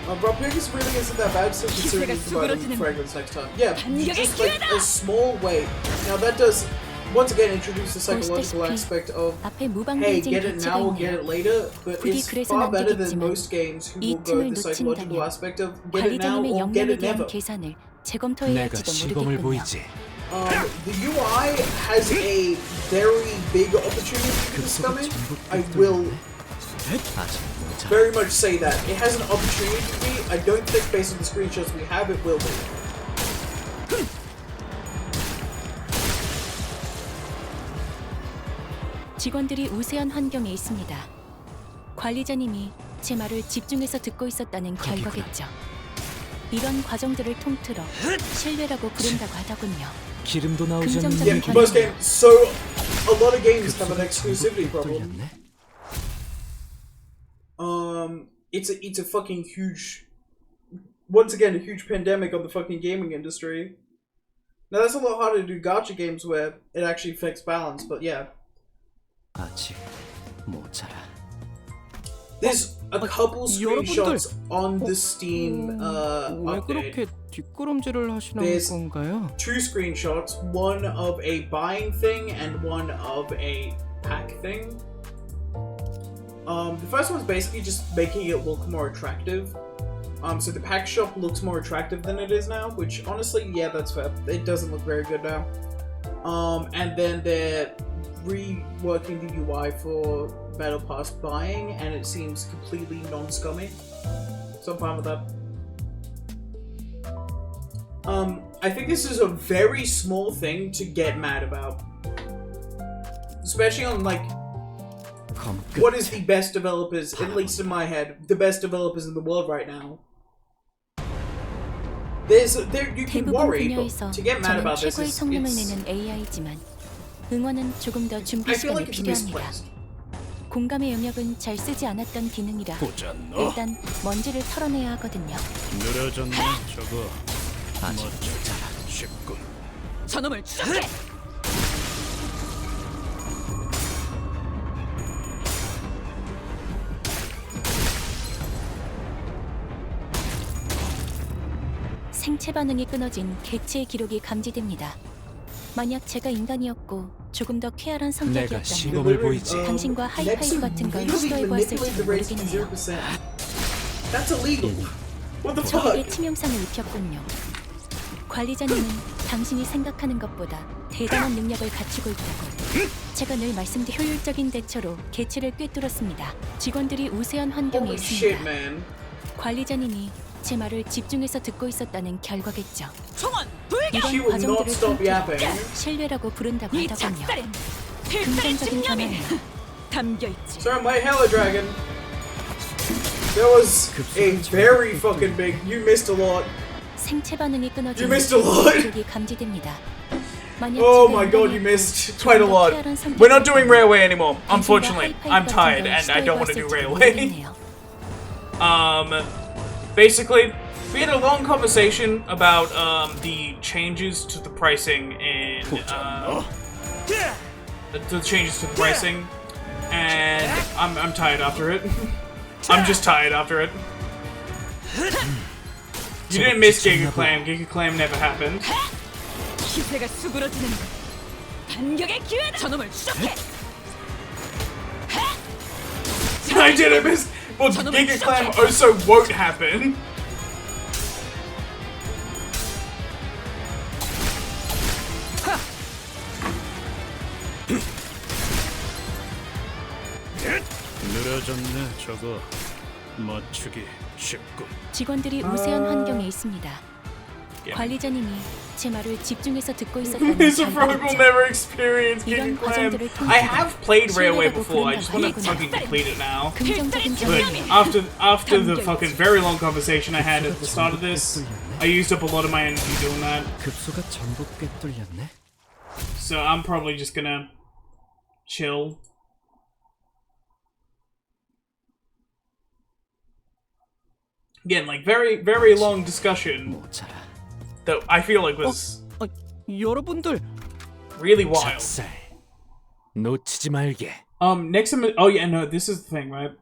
Rob Pickers really isn't that bad, so considering you provide them fragrance next time. Yeah, just like a small way. Now that does, once again, introduce the psychological aspect of, hey, get it now or get it later, but it's far better than most games who will go the psychological aspect of get it now or get it never. 내가 시범을 보이지. The UI has a very big opportunity for this coming. I will very much say that. It has an opportunity to be. I don't think based on the screenshots we have, it will be. 직원들이 우세한 환경에 있습니다. 관리자님이 제 말을 집중해서 듣고 있었다는 결과겠죠. 이런 과정들을 통틀어 신뢰라고 부른다고 하더군요. 기름도 나오지 않는 Yeah, most games. So a lot of games have an exclusivity problem. It's a fucking huge, once again, a huge pandemic on the fucking gaming industry. Now that's a lot harder to do gacha games where it actually affects balance, but yeah. 아직 모자라. There's a couple screenshots on the Steam 왜 그렇게 update. 뒷걸음질을 하시는 There's 건가요? two screenshots, one of a buying thing and one of a pack thing. The first one's basically just making it look more attractive. So the pack shop looks more attractive than it is now, which honestly, yeah, that's fair. It doesn't look very good now. And then they're reworking the UI for Battle Pass buying, and it seems completely non-scummy. So I'm fine with that. I think this is a very small thing to get mad about. Especially on, like, what is the best developers, at least in my head, the best developers in the world right now. You can worry, but to get mad about this is, AI지만 응원은 조금 더 준비 I feel 시간이 like it's 필요합니다. misplaced. 공감의 영역은 잘 쓰지 않았던 기능이라 일단 먼지를 털어내야 하거든요. 늘어졌네 저거. 아직 모자라. 쉽군. 저놈을 추적해! 생체 반응이 끊어진 개체의 기록이 감지됩니다. 만약 제가 인간이었고 조금 더 쾌활한 내가 성격이었다면 시범을 보이지. 당신과 하이파이브 같은 걸 시도해보았을지 모르겠네요. That's illegal. What the 저에게 fuck? 치명상을 입혔군요. 관리자님은 당신이 생각하는 것보다 대단한 능력을 갖추고 있다고. 제가 늘 말씀드린 효율적인 대처로 개체를 꿰뚫었습니다. 직원들이 우세한 환경에 Holy shit, 있습니다. man. 관리자님이 제 말을 집중해서 듣고 있었다는 결과겠죠. She 이런 will not 과정들을 stop 통틀어 yapping. 신뢰라고 부른다고 하더군요. 긍정적인 변화는 담겨있지. Sorry, my Hella Dragon. That was a very fucking big. You missed a lot. 생체 반응이 끊어진 You missed a lot. 기록이 감지됩니다. Oh my god, you missed quite a lot. We're not doing railway anymore. Unfortunately, I'm tired and I don't want to do railway. Basically, we had a long conversation about the changes to the pricing in the changes to the pricing, and I'm tired after it. I'm just tired after it. You didn't miss Giga Clam. Giga Clam never happened. 기세가 수그러지는 반격의 기회다. 저놈을 추적해. I didn't miss. Well, Giga Clam also won't happen. 늘어졌네 저거. 맞추기 쉽군. 직원들이 우세한 환경에 있습니다. 관리자님이 제 말을 집중해서 듣고 있었다는 Mr. Frog will 결과겠죠. never experience Giga 이런 Clam. 과정들을 I have played Railway 신뢰라고 before. I just want to 부른다고 fucking complete it now. 긍정적인 But 변화는 after the fucking very long conversation I had at the start of this, I used up a lot of my energy doing that. 급소가 전부 꿰뚫렸네. So I'm probably just gonna chill. Again, like very long discussion 모자라. that I feel like was 여러분들 really wild. 작살. 놓치지 말게. Next time, oh yeah, no, this is the thing, right?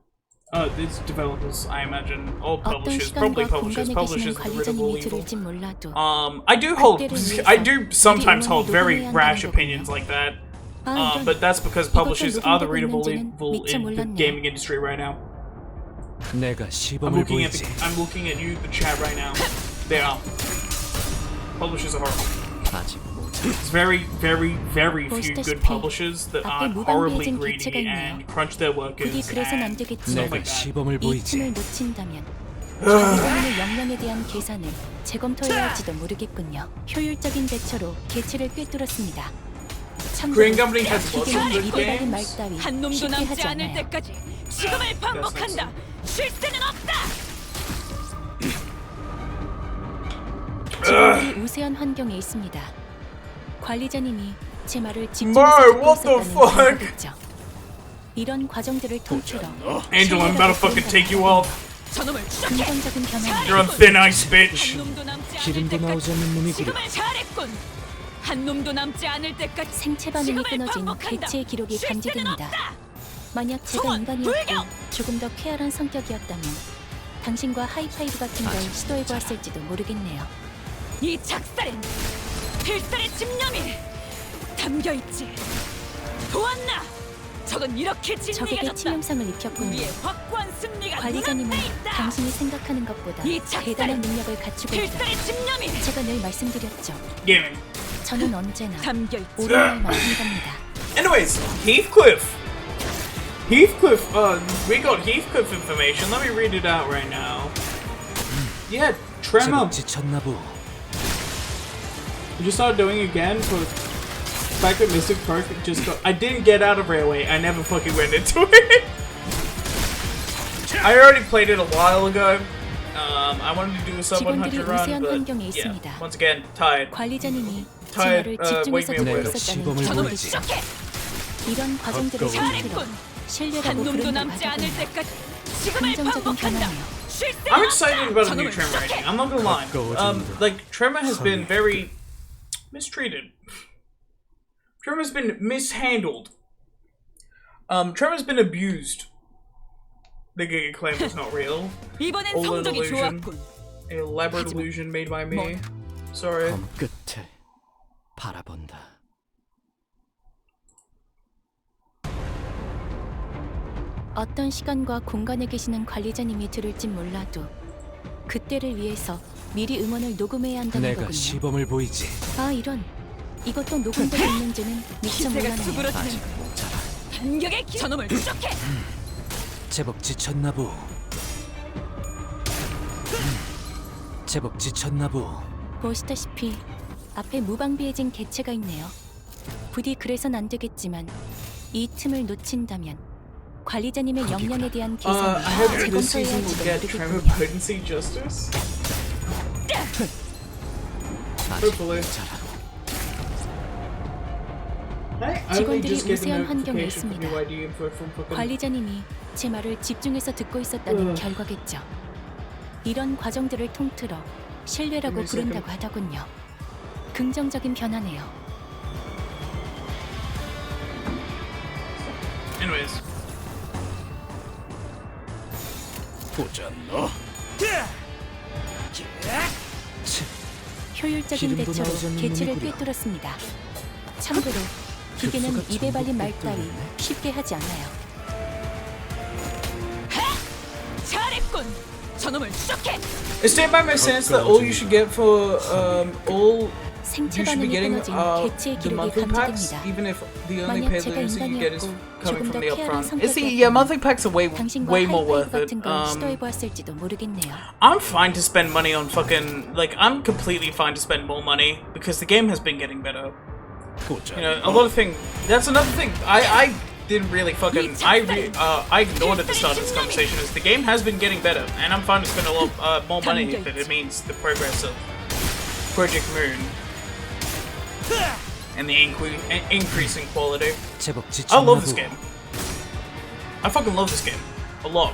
It's developers, I imagine, or 어떤 publishers, probably 시간과 publishers. 공간에 계시는 Publishers are the 관리자님이 evil. 들을진 몰라도 I do sometimes hold very rash opinions like that. 이런, But that's because publishers 이것도 are the 녹음되고 readable 있는지는 evil 미처 in the 몰랐네요. gaming industry right now. 내가 시범을 보이지. I'm looking at you, the chat right now. They are. Publishers are horrible. 아직 모자. There's very, very, very few good 보시다시피 publishers that 앞에 aren't horribly 무방비해진 greedy 개체가 있네요. and crunch their workers 부디 그래선 안 and 되겠지만 stuff 내가 like that. 시범을 이 보이지. 틈을 놓친다면 관리자님의 역량에 대한 계산을 재검토해야 할지도 모르겠군요. 효율적인 대처로 개체를 꿰뚫었습니다. 참고로 Korean company has lots of 기계는 good 입에 달린 말 games. 따위 한 놈도 쉽게 남지 하지 않을 않아요. 때까지 지금을 반복한다. 쉴 새는 없다. 직원들이 우세한 환경에 있습니다. 관리자님이 제 말을 집중해서 Mar, 듣고 what the 있었다는 fuck? 결과겠죠. 이런 과정들을 통틀어 Angel, I'm about to fucking take you off. 저놈을 추적해. 긍정적인 변화는 You're on thin ice, bitch. 한 놈도 남지 않을 기름도 나오지 때까지 않는 놈이구려. 지금을 잘했군. 한 놈도 남지 않을 때까지 생체 반응이 지금을 끊어진 반복한다. 개체의 기록이 쉴 새는 감지됩니다. 없다. 만약 제가 소원, 인간이었고 불경! 조금 더 쾌활한 성격이었다면 당신과 하이파이브 같은 걸 시도해보았을지도 모르겠네요. 이 작살엔 필살의 집념이 담겨 있지. 보았나? 적은 이렇게 적에게 진리해졌다. 치명상을 입혔군요. 우리의 확고한 승리가 관리자님은 눈앞에 있다. 당신이 생각하는 것보다 이 작살은 대단한 능력을 갖추고 있다. 필살의 집념이 제가 늘 말씀드렸죠. Gaming. 저는 언제나 담겨 있지. 옳은 말만 합니다. Anyways, Heathcliff. Heathcliff, we got Heathcliff information. Let me read it out right now. Yeah, Tremor. 제법 지쳤나 보. You just started doing it again for the fact that Mystic Park just got. I didn't get out of Railway. I never fucking went into it. I already played it a while ago. I wanted to do a sub 100 직원들이 run, 우세한 but 환경에 yeah, 있습니다. once again, tired. 관리자님이 제 Tired, 말을 집중해서 wake me 듣고 up. 내가 있었다는 시범을 저놈을 보이지. 추적해. 이런 과정들을 가까워진다. 통틀어 한 신뢰라고 놈도 부른다고 남지 않을 하더군요. 때까지 지금을 긍정적인 반복한다. 변화네요. 쉴 새는 I'm excited 없다. about a new 저놈을 Tremor 추적해. rating. I'm not gonna lie. Like Tremor has been very mistreated. Tremor's been mishandled. Tremor's been abused. The Giga claim was not real. 이번엔 All an 성적이 illusion. 좋았군. An elaborate illusion made by me. Sorry. 검 끝을 바라본다. 어떤 시간과 공간에 계시는 관리자님이 들을진 몰라도 그때를 위해서 미리 음원을 녹음해야 한다는 내가 거군요. 시범을 보이지. 아 이런 이것도 녹음되고 있는지는 미처 기세가 몰랐네요. 수그러지는 아직 모자라. 반격의 저놈을 추적해. 제법 지쳤나 보. 제법 지쳤나 보. 보시다시피 앞에 무방비해진 개체가 있네요. 부디 그래선 안 되겠지만 이 틈을 놓친다면 관리자님의 역량에 대한 I hope 계산을 this 재검토해야 season will 할지도 get Tremor 모르겠군요. potency justice. 아직 Hopefully. 모자라. Hey, I only 직원들이 just get the 우세한 환경에 notification from 있습니다. new ID info from fucking. 관리자님이 제 말을 집중해서 듣고 있었다는 결과겠죠. 이런 과정들을 통틀어 신뢰라고 부른다고 하더군요. 긍정적인 변화네요. Anyways. 보자 너. 효율적인 기름도 대처로 나오지 않는 개체를 놈이구려. 꿰뚫었습니다. 참고로 기계는 급수가 입에 발린 말 전복 따위 꿰뚫렸네. 쉽게 하지 않아요. 잘했군. 저놈을 추적해. I stand by my stance that all you should get for all 생체 you should be 반응이 getting 끊어진 개체의 the 기록이 monthly packs, 감지됩니다. even if the only 만약 paid 제가 limits that you get is 인간이었고 coming 조금 from 더 the 쾌활한 upfront. See, 성격이었다면 yeah, monthly packs are 당신과 way more 하이파이브 worth it. 같은 걸 시도해보았을지도 모르겠네요. I'm fine to spend money on fucking like I'm completely fine to spend more money because the game has been getting better. 보자. You know, a lot of things. That's another thing. I didn't really fucking I ignored at the start of this conversation is the game has been getting better, and I'm fine to spend a lot more money if it means the progress of Project Moon and the increase in quality. 제법 I 지쳤나 love this 보. game. I fucking love this game a lot.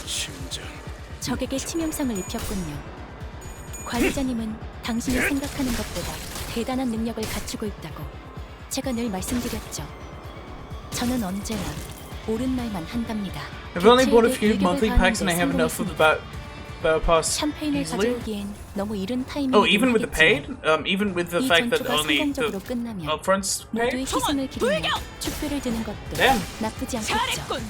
심장 적에게 치명상을 입혔군요. 관리자님은 당신이 생각하는 것보다 대단한 능력을 갖추고 있다고 제가 늘 말씀드렸죠. 저는 언제나 옳은 말만 한답니다. I've only bought a few 개체에게 monthly 일격을 packs and I have enough for the battle pass 샴페인을 easily. 가져오기엔 너무 이른 타이밍이 Oh, even with the paid? Even with the 이 fact that 전투가 only 성공적으로 the 끝나면 upfronts 모두의 paid? 희생을 기리며 축배를 드는 것도 Damn. 나쁘지 않겠죠. 잘했군.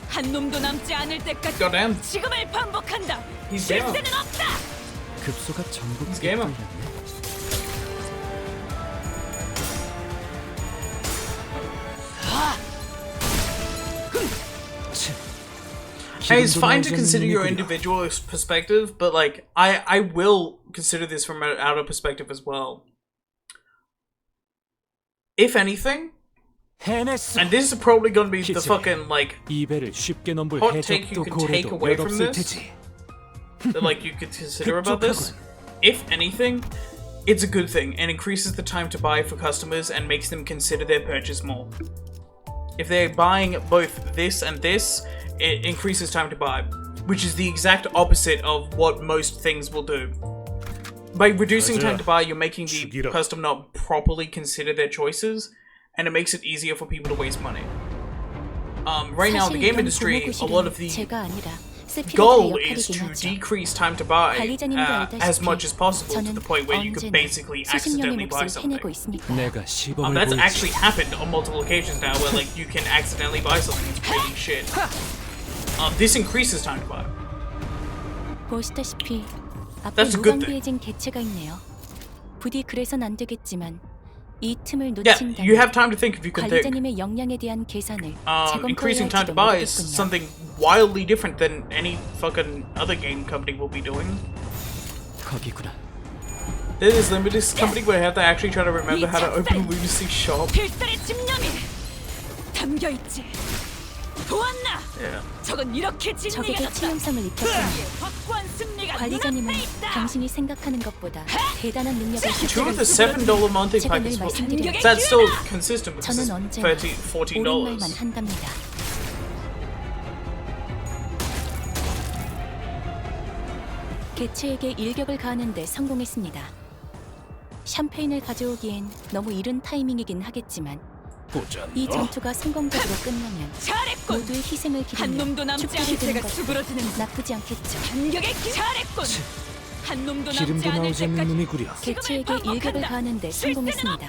한 놈도 남지 않을 때까지 Goddamn. 지금을 반복한다. He's 실세는 없다. 급소가 전부 He's gamer. Hey, it's fine to consider your individual perspective, but like I will consider this from an outer perspective as well. If anything, 해냈어. and this is probably gonna be the fucking like 이 배를 쉽게 넘볼 hot take you 해적도 can take 고래도 away 몇 from 없을 this. 테지. That like you could consider about this. If anything, it's a good thing and increases the time to buy for customers and makes them consider their purchase more. If they're buying both this and this, it increases time to buy, which is the exact opposite of what most things will do. By reducing time to buy, you're making the customer not properly consider their choices, and it makes it easier for people to waste money. Right now in the game industry, a lot of the goal is to decrease time to buy as much as possible to the point where you could basically accidentally buy something. 내가 시범을 That's 보이지. actually happened on multiple occasions now where like you can accidentally buy something that's pretty shit. This increases time to buy. 보시다시피 앞에 That's a good 무방비해진 개체가 있네요. 부디 그래선 안 되겠지만 이 틈을 Yeah, you have 놓친다면 time to think if you can think. 관리자님의 역량에 대한 계산을 Increasing time to 재검토해야 buy is 할지도 something 모르겠군요. wildly different than any fucking other game company will be doing. 거기구나. There's this limited company where I have to actually try to remember how to open a Limbussing shop. 필살의 집념이 담겨 있지. 보았나? Yeah. 저건 이렇게 적에게 진리가 치명상을 입혔군요. 확고한 승리가 관리자님은 눈앞에 있다. 당신이 생각하는 것보다 대단한 능력을 Two of the 실제로 $7 monthly 제가 늘 packs. 말씀드렸죠. That's still consistent because 저는 it's 언제나 $14. 옳은 말만 한답니다. 개체에게 일격을 가하는데 성공했습니다. 샴페인을 가져오기엔 너무 이른 타이밍이긴 하겠지만 보자. 이 전투가 성공적으로 끝나면 잘했군. 모두의 희생을 한 기리며 놈도 남지 축배를 않을 드는 때가 것도 수그러지는 나쁘지 않겠죠. 반격의 잘했군. 한 놈도 남지 기름도 않을 나오지 않는 때까지 놈이 구려. 개체에게 일격을 가하는데 성공했습니다.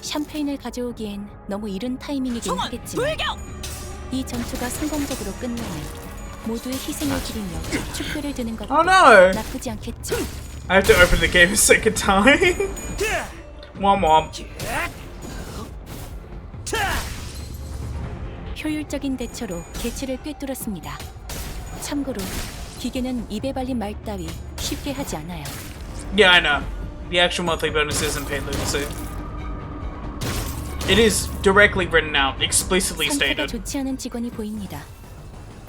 샴페인을 가져오기엔 너무 이른 타이밍이긴 총원 하겠지만 불격. 이 전투가 성공적으로 끝나면 모두의 희생을 기리며 축배를 드는 것도 Oh no! 나쁘지 않겠죠. I have to open the game a second time. Womp womp. 효율적인 대처로 개체를 꿰뚫었습니다. 참고로 기계는 입에 발린 말 따위 쉽게 하지 않아요. Yeah, I know. The actual monthly bonus isn't paid Lunacy. It is directly written out, explicitly 상태가 stated. 좋지 않은 직원이 보입니다.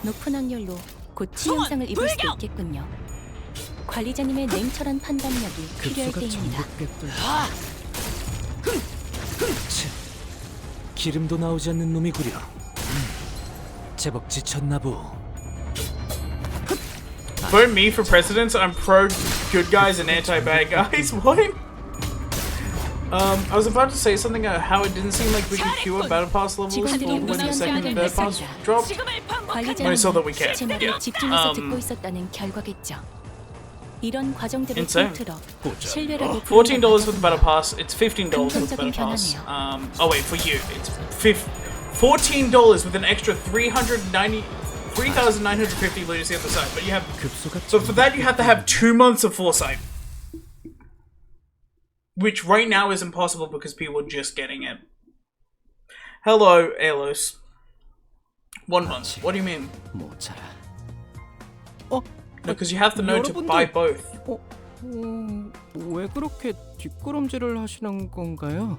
높은 확률로 곧 치명상을 입을 수도 있겠군요. 관리자님의 냉철한 판단력이 필요할 급소가 때입니다. 전부 꿰뚫려. 기름도 나오지 않는 놈이 구려. 제법 지쳤나 보. Vote me for president. I'm pro good guys and anti bad guys. What? I was about to say something about how it didn't seem like we could queue up battle pass levels for when the second and third pass dropped. 지금을 I saw that we 관리자님은 can. 제 말을 Yeah. 집중해서 듣고 있었다는 결과겠죠. 이런 과정들을 Insane. 통틀어 신뢰라고 $14 for the battle pass. It's $15 for the battle 긍정적인 pass. 변화네요. Oh wait, for you, it's $14 with an extra 3,950 lunacy at the side. But you have 급소가 so for that you have to have 2 months of foresight, which right now is impossible because people are just getting it. Hello, Alos. 1 month. What do you mean? 모자라. Because you have to know to buy both. 왜 그렇게 뒷걸음질을 하시는 건가요?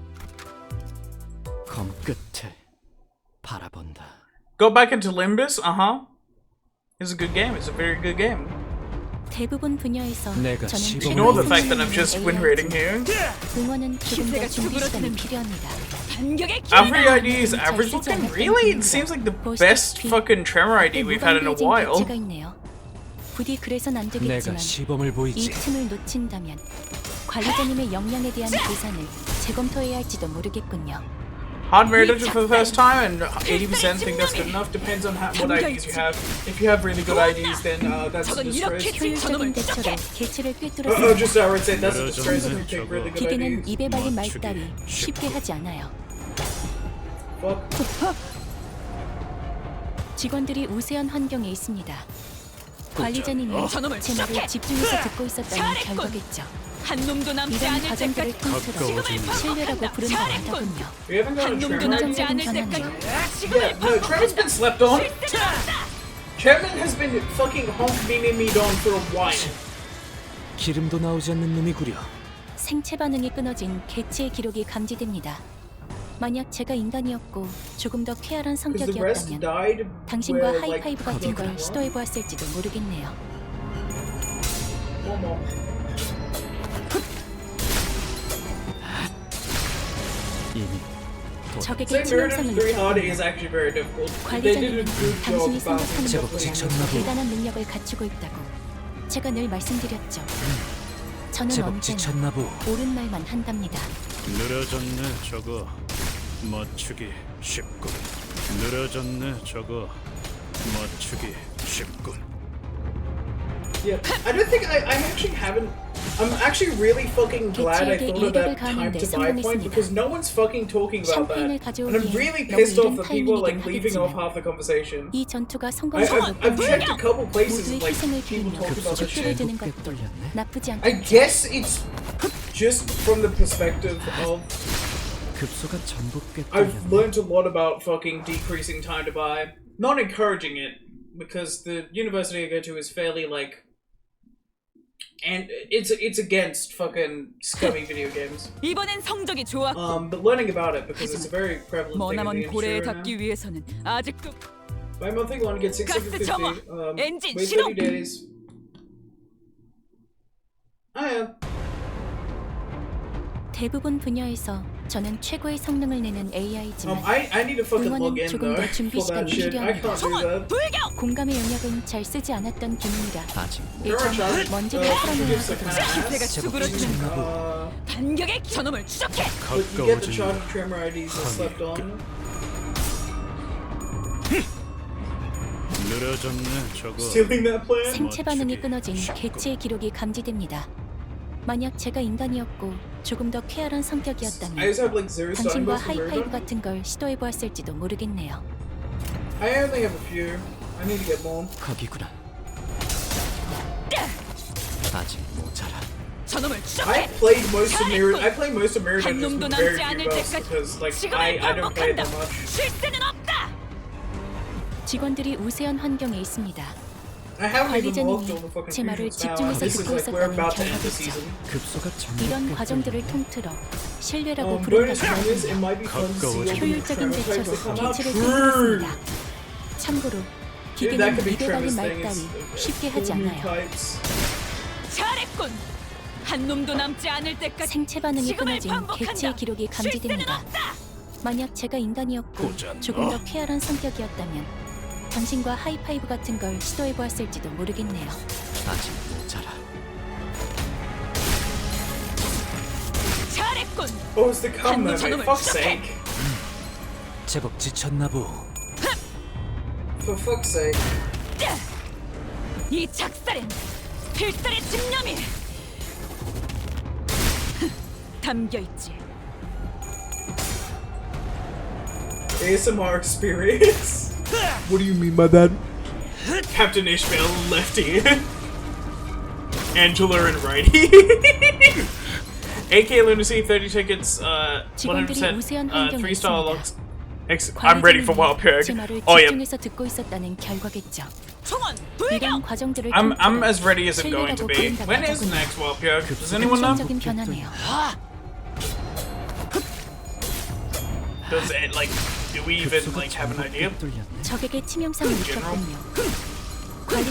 검 끝을 바라본다. Go back into Limbus. It's a good game. It's a very good game. 대부분 분야에서 내가 저는 시범을 Ignore the 최고의 fact that I'm just 성능을 win rating here. 응원은 조금 더 준비 시간이 수그러드는 필요합니다. 반격의 Every 기회다. ID is average looking. Really? It seems like the best fucking Tremor ID we've had in a while. 개체가 있네요. 부디 그래선 안 내가 되겠지만 시범을 이 보이지. 틈을 놓친다면 관리자님의 역량에 대한 계산을 재검토해야 할지도 모르겠군요. Hard murdered for the first time, and 80% think that's good enough. Depends on what IDs you have. If you have really good IDs, then that's a disgrace. 효율적인 대처로 개체를 Oh, 꿰뚫었습니다. just outright say that's a disgrace if you pick really good 기계는 IDs. 입에 발린 말따리 쉽게 하지 않아요. Fuck. 직원들이 우세한 환경에 있습니다. 관리자님이 제 말을 집중해서 듣고 있었다는 결과겠죠. 한 놈도 남지 이런 않을 과정들을 때까지 통틀어 신뢰라고 부른다고 하더군요. We haven't got a 한 놈도 Trevor 남지 ID? 않을 변화는 때까지 Yeah, no, Trevor's been slept on. Trevor has been fucking honk beaming me on for a while. 기름도 나오지 않는 놈이구려. 생체 반응이 끊어진 개체의 기록이 감지됩니다. 만약 제가 인간이었고 조금 더 쾌활한 Because the rest 성격이었다면 died 당신과 where, like, 하이파이브 같은 걸 시도해보았을지도 모르겠네요. One more. 이미 적에게 Saying murder 치명상을 3 hard 입혔군요. is actually very difficult. They did a 관리자님은 good job 당신이 about 생각하는 제법 것보다 지쳤나보. 대단한 능력을 갖추고 있다고 제가 늘 말씀드렸죠. 저는 제법 언제나 지쳤나보. 옳은 말만 한답니다. 늘어졌네 저거 맞추기 쉽군. 늘어졌네 저거 맞추기 쉽군. Yeah, I don't think I actually haven't. I'm actually really fucking glad I thought of that time to buy point because no one's fucking talking about that. And I'm really pissed off that people are like leaving off half the conversation. 이 전투가 I've 성공적으로 checked a couple places 모두의 and like 희생을 people 기리며 talking about that 죽기를 shit. 드는 것도 나쁘지 I 않겠죠. guess it's just from the perspective of 급소가 전부 I've 꿰뚫렸네. learned a lot about fucking decreasing time to buy. Not encouraging it because the university I go to is fairly like. And it's against fucking scummy video games. 이번엔 성적이 좋았고 But learning about it because it's a very prevalent thing in the 머나먼 industry 고래에 right now. 닿기 위해서는 아직도 My monthly loan gets 650. 가스 점화! 엔진 Wait 시동! 30 days. I am. 대부분 분야에서 저는 최고의 성능을 내는 AI지만 I need to fucking log 응원은 in 조금 though 더 준비 for that 시간이 shit. I 필요합니다. can't do that. 불경! 공감의 영역은 잘 쓰지 않았던 기능이라 아직 일단 먼지를 털어내야 gives a 하거든요. kind of 기세가 ass. 수그러지는 반격의 저놈을 추적해! But you get the 가까워진 charge tremor IDs that slept on. 늘어졌네 저거 Stealing that plan? 생체 반응이 끊어진 개체의 기록이 감지됩니다. 만약 제가 인간이었고 조금 더 쾌활한 I 성격이었다면 just have like zero starting 당신과 moves for 하이파이브 Murder. 같은 걸 시도해보았을지도 모르겠네요. I only have a few. I need to get more. 거기구나. 아직 모자라. 저놈을 I 추적해! played most of Mirror. I play most of Mirror 한 Dungeons 놈도 with very 남지 few 않을 buffs 때까지 because like 지금을 I don't play 반복한다! that much. 쉴 새는 없다! 직원들이 우세한 환경에 있습니다. I haven't even 관리자님이 logged all the fucking 제 말을 fusions now. 집중해서 This is 듣고 like we're 있었다는 about to end the 결과겠죠. season. 급소가 전부 이런 꿰뚫렸네. 과정들을 통틀어 신뢰라고 Bonus 부른다고 points, it 하군요. might be fun to see all the 효율적인 tremor types 대처로 that come out. 개체를 True. 꿰뚫었습니다. 참고로 Dude, that 기계는 could be 입에 발린 Trevor's thing. 말따리 It's 쉽게 cool 하지 new 않아요. types. 잘했군! 한 놈도 남지 않을 때까지 생체 반응이 지금을 끊어진 반복한다! 개체의 기록이 쉴 새는 감지됩니다. 없다! 만약 제가 인간이었고 보자, 조금 너. 더 쾌활한 성격이었다면 당신과 하이파이브 같은 걸 시도해보았을지도 모르겠네요. 아직 모자라. 잘했군! Oh, it's the cum 한놈 moment. 저놈을 Fuck's 추적해! sake. 제법 지쳤나보. For fuck's sake. 이 작살엔 필살의 집념이 담겨있지. ASMR experience. What do you mean by that? Captain Ishmael lefty. Angela and righty. AK Lunacy 30 tickets, 직원들이 100% 우세한 환경에 3-star 있습니다. locks. I'm ready for Wild Pig. 제 말을 Oh yeah. 집중해서 듣고 있었다는 결과겠죠. 총원 이런 불경! 과정들을 I'm 통틀어 as ready as I'm going to be. 신뢰라고 When is 부른다고 next Wild Pig? Does anyone know? 긍정적인 변화네요. Does it like? Do we even like have an idea? 꿰뚫렸네. 적에게 치명상을 입혔군요.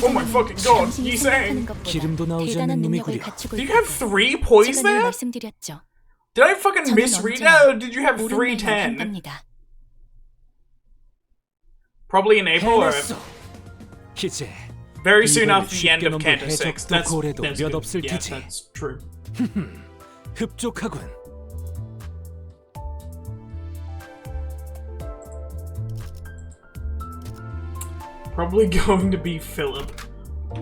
Oh my fucking god, 당신이 you 생각하는 sang. 것보다 기름도 나오지 대단한 않는 능력을 놈이구려. 갖추고 Do you have 있다고 3 poise 제가 늘 there? 말씀드렸죠. Did I fucking 저는 misread 언제나 that, or did you have 옳은 말만 310? 한답니다. Probably in April or 해냈어. 이제 Very soon 이번에 after the end of 쉽게 Canto 넘볼 6. 해적도 That's 고래도 몇 good. 없을 Yeah, 테지. that's true. 흡족하군. Probably going to be Philip.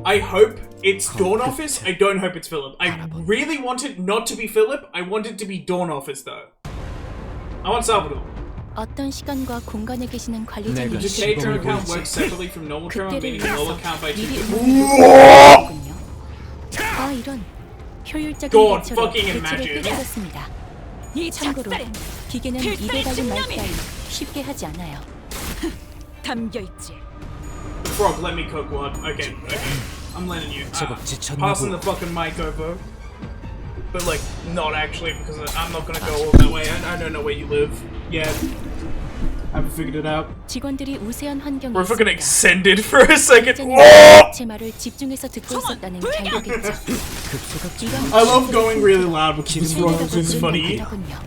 I hope it's Dawn Office. I don't hope it's Philip. I really want it not to be Philip. I want it to be Dawn Office though. I want Salvador. 어떤 시간과 공간에 계시는 내가 관리자님이 The K term 시범을 account 보이지. works separately from normal term, 그때를 meaning low 위해서 account by 미리 2. 응모군요. 아 이런 효율적인 God 대처로 fucking 대치를 imagine. 꿰뚫었습니다. 이 참고로 작살엔 기계는 필살의 입에 달린 말 집념이! 따위 쉽게 하지 않아요. 담겨 있지. The frog, let me cook one. Okay, okay. I'm letting you. 제법 지쳤나 Passing the 보. fucking mic over. But like, not actually, because I'm not gonna go all that way. I don't know where you live. Yeah. Haven't figured it out. 직원들이 우세한 환경에 We're fucking 있습니다. extended for a second. 관리자님이 Oh! 제 말을 집중해서 듣고 있었다는 결과겠죠. 급소가 이런 I love going really loud because this 실내라고 frog is funny. 부른다고 하더군요.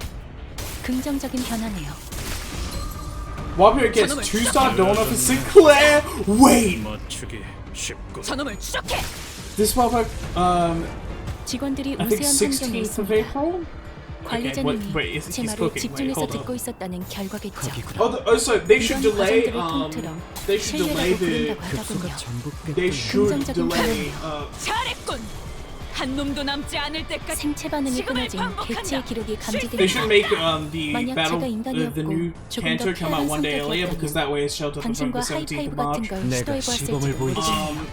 긍정적인 변화네요. Wapio gets 2-star Dawn Office Sinclair. Wait, 맞추기 쉽군. 저놈을 추적해. this Wapio, 직원들이 I think 우세한 환경에 16th of 있습니다. April. 관리자님이 wait, is- 제 he's 말을 cooking. 집중해서 Wait, hold 듣고 있었다는 결과겠죠. Also, they should 이런 delay. 과정들을 통틀어 They should delay 실내라고 the. 부른다고 하더군요. 급소가 전부 They 꿰뚫려. should 긍정적인 delay. 잘했군. 한 놈도 남지 않을 때까지 생체 반응이 지금을 끊어진 반복한다. 대체 기록이 They should 감지됩니다. make the 만약 battle, 제가 인간이었고 the new 조금 Canto 더 come out one day 태어난 earlier because that way it's sheltered from 당신과 the 17th 하이파이브 of 같은 March. 걸 내가 시도해보았을지도 시범을 보이지. 모르겠네요.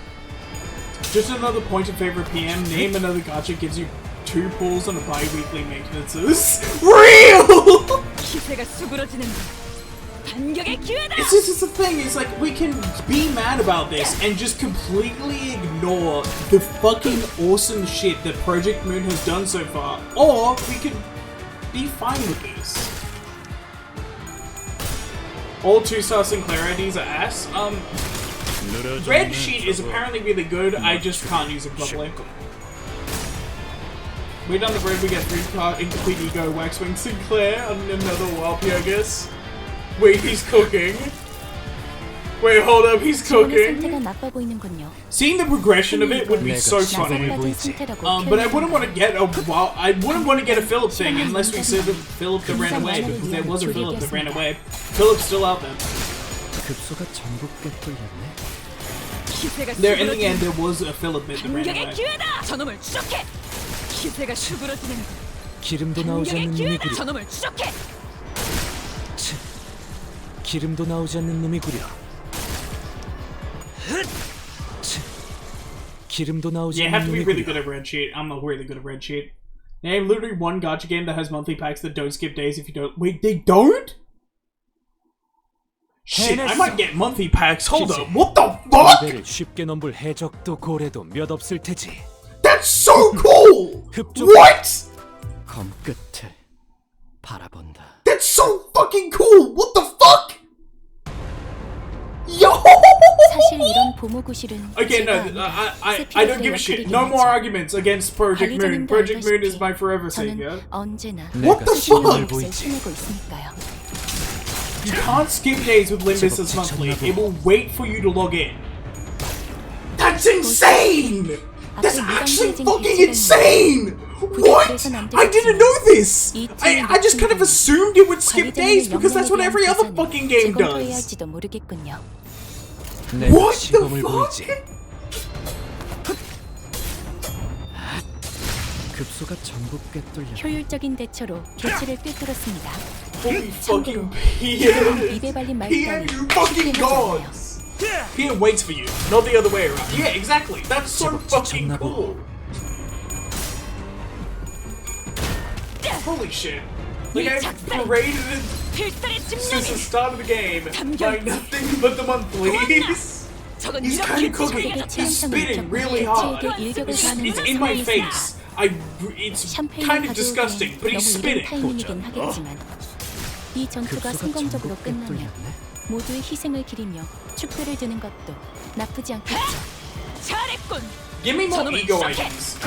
Just another point in favor of PM. Name another gacha gives you 2 pulls on a bi-weekly maintenances. Real! 기세가 수그러지는 반격의 기회다. It's just the thing. It's like we can be mad about this and just completely ignore the fucking awesome shit that Project Moon has done so far, or we could be fine with this. All 2-star Sinclair IDs are ass. 느려졌네, Red Sheet is 저거. apparently really good. I just can't use it properly. Way down the road, we get 3-star Incomplete Ego Waxwing Sinclair and another Wapio, I guess. Wait, he's cooking. Wait, hold up, he's 직원의 상태가 cooking. 나빠 보이는군요. Seeing the progression of it would be so funny. 나사빠진 상태라고 But I wouldn't want to 표현합니다. get I wouldn't want to get a Philip thing unless we said the Philip that ran away, because there was a Philip that ran away. Philip's still out there. 급소가 전부 꿰뚫렸네. 기세가 There, in the 수그러지는 end, there was a Philip that ran 반격의 away. 기회다. 저놈을 추적해. 기세가 수그러지는 기름도 나오지 반격의 않는 놈이 기회다. 구려. 저놈을 추적해. 기름도 나오지 않는 놈이 구려. 기름도 나오지 You have 않는 to be 놈이 really 구려. good at Red Sheet. I'm not really good at Red Sheet. Name literally one gacha game that has monthly packs that don't skip days if you don't. Wait, they don't? Shit, I might get monthly packs. Hold up, what the fuck? 배를 쉽게 넘볼 해적도 고래도 몇 없을 테지. That's so cool! 흡족 What? 검 끝을 바라본다. That's so fucking cool! What the fuck? Yo! 사실 이런 보모구실은 Okay, no, I don't give a shit. No more arguments against Project Moon. Project Moon is my forever savior. 저는 언제나 What the 수준의 fuck? 몫을 해내고 있으니까요. You can't skip days with Limbus as monthly. It will wait for you to log in. That's insane! That's actually fucking insane! What? I didn't know this! I just kind of assumed it would skip days because that's what every other fucking game 재검토해야 does. 할지도 모르겠군요. 내가 What the 시범을 fuck? 보이지. 급소가 전부 꿰뚫렸네. 효율적인 대처로 개체를 꿰뚫었습니다. Holy 참고로 fucking PM! 입에 발린 말 PM, 따위 you fucking 쉽게 하지 않아요. gods! PM waits for you, not the other way around. Yeah, exactly. That's so 제법 fucking 지쳤나 cool. Holy shit. Like, I've paraded it 필살의 since the 집념이. start of the game by nothing but the monthlies. 저건 He's 이렇게 kind of cooking. 지식에게 He's 치명성을 spitting 입혔고 really hard. 개체에게 일격을 It's 가하는 in my 상황입니다. face. It's 샴페인을 kind of 가져오기엔 disgusting, but he's 너무 이른 spitting. 타이밍이긴 하겠지만 이 전투가 급소가 성공적으로 전부 끝나면 꿰뚫렸네. 모두의 희생을 기리며 축배를 드는 것도 나쁘지 않겠죠. 잘했군. Give me more 저놈을 ego 시작해. IDs.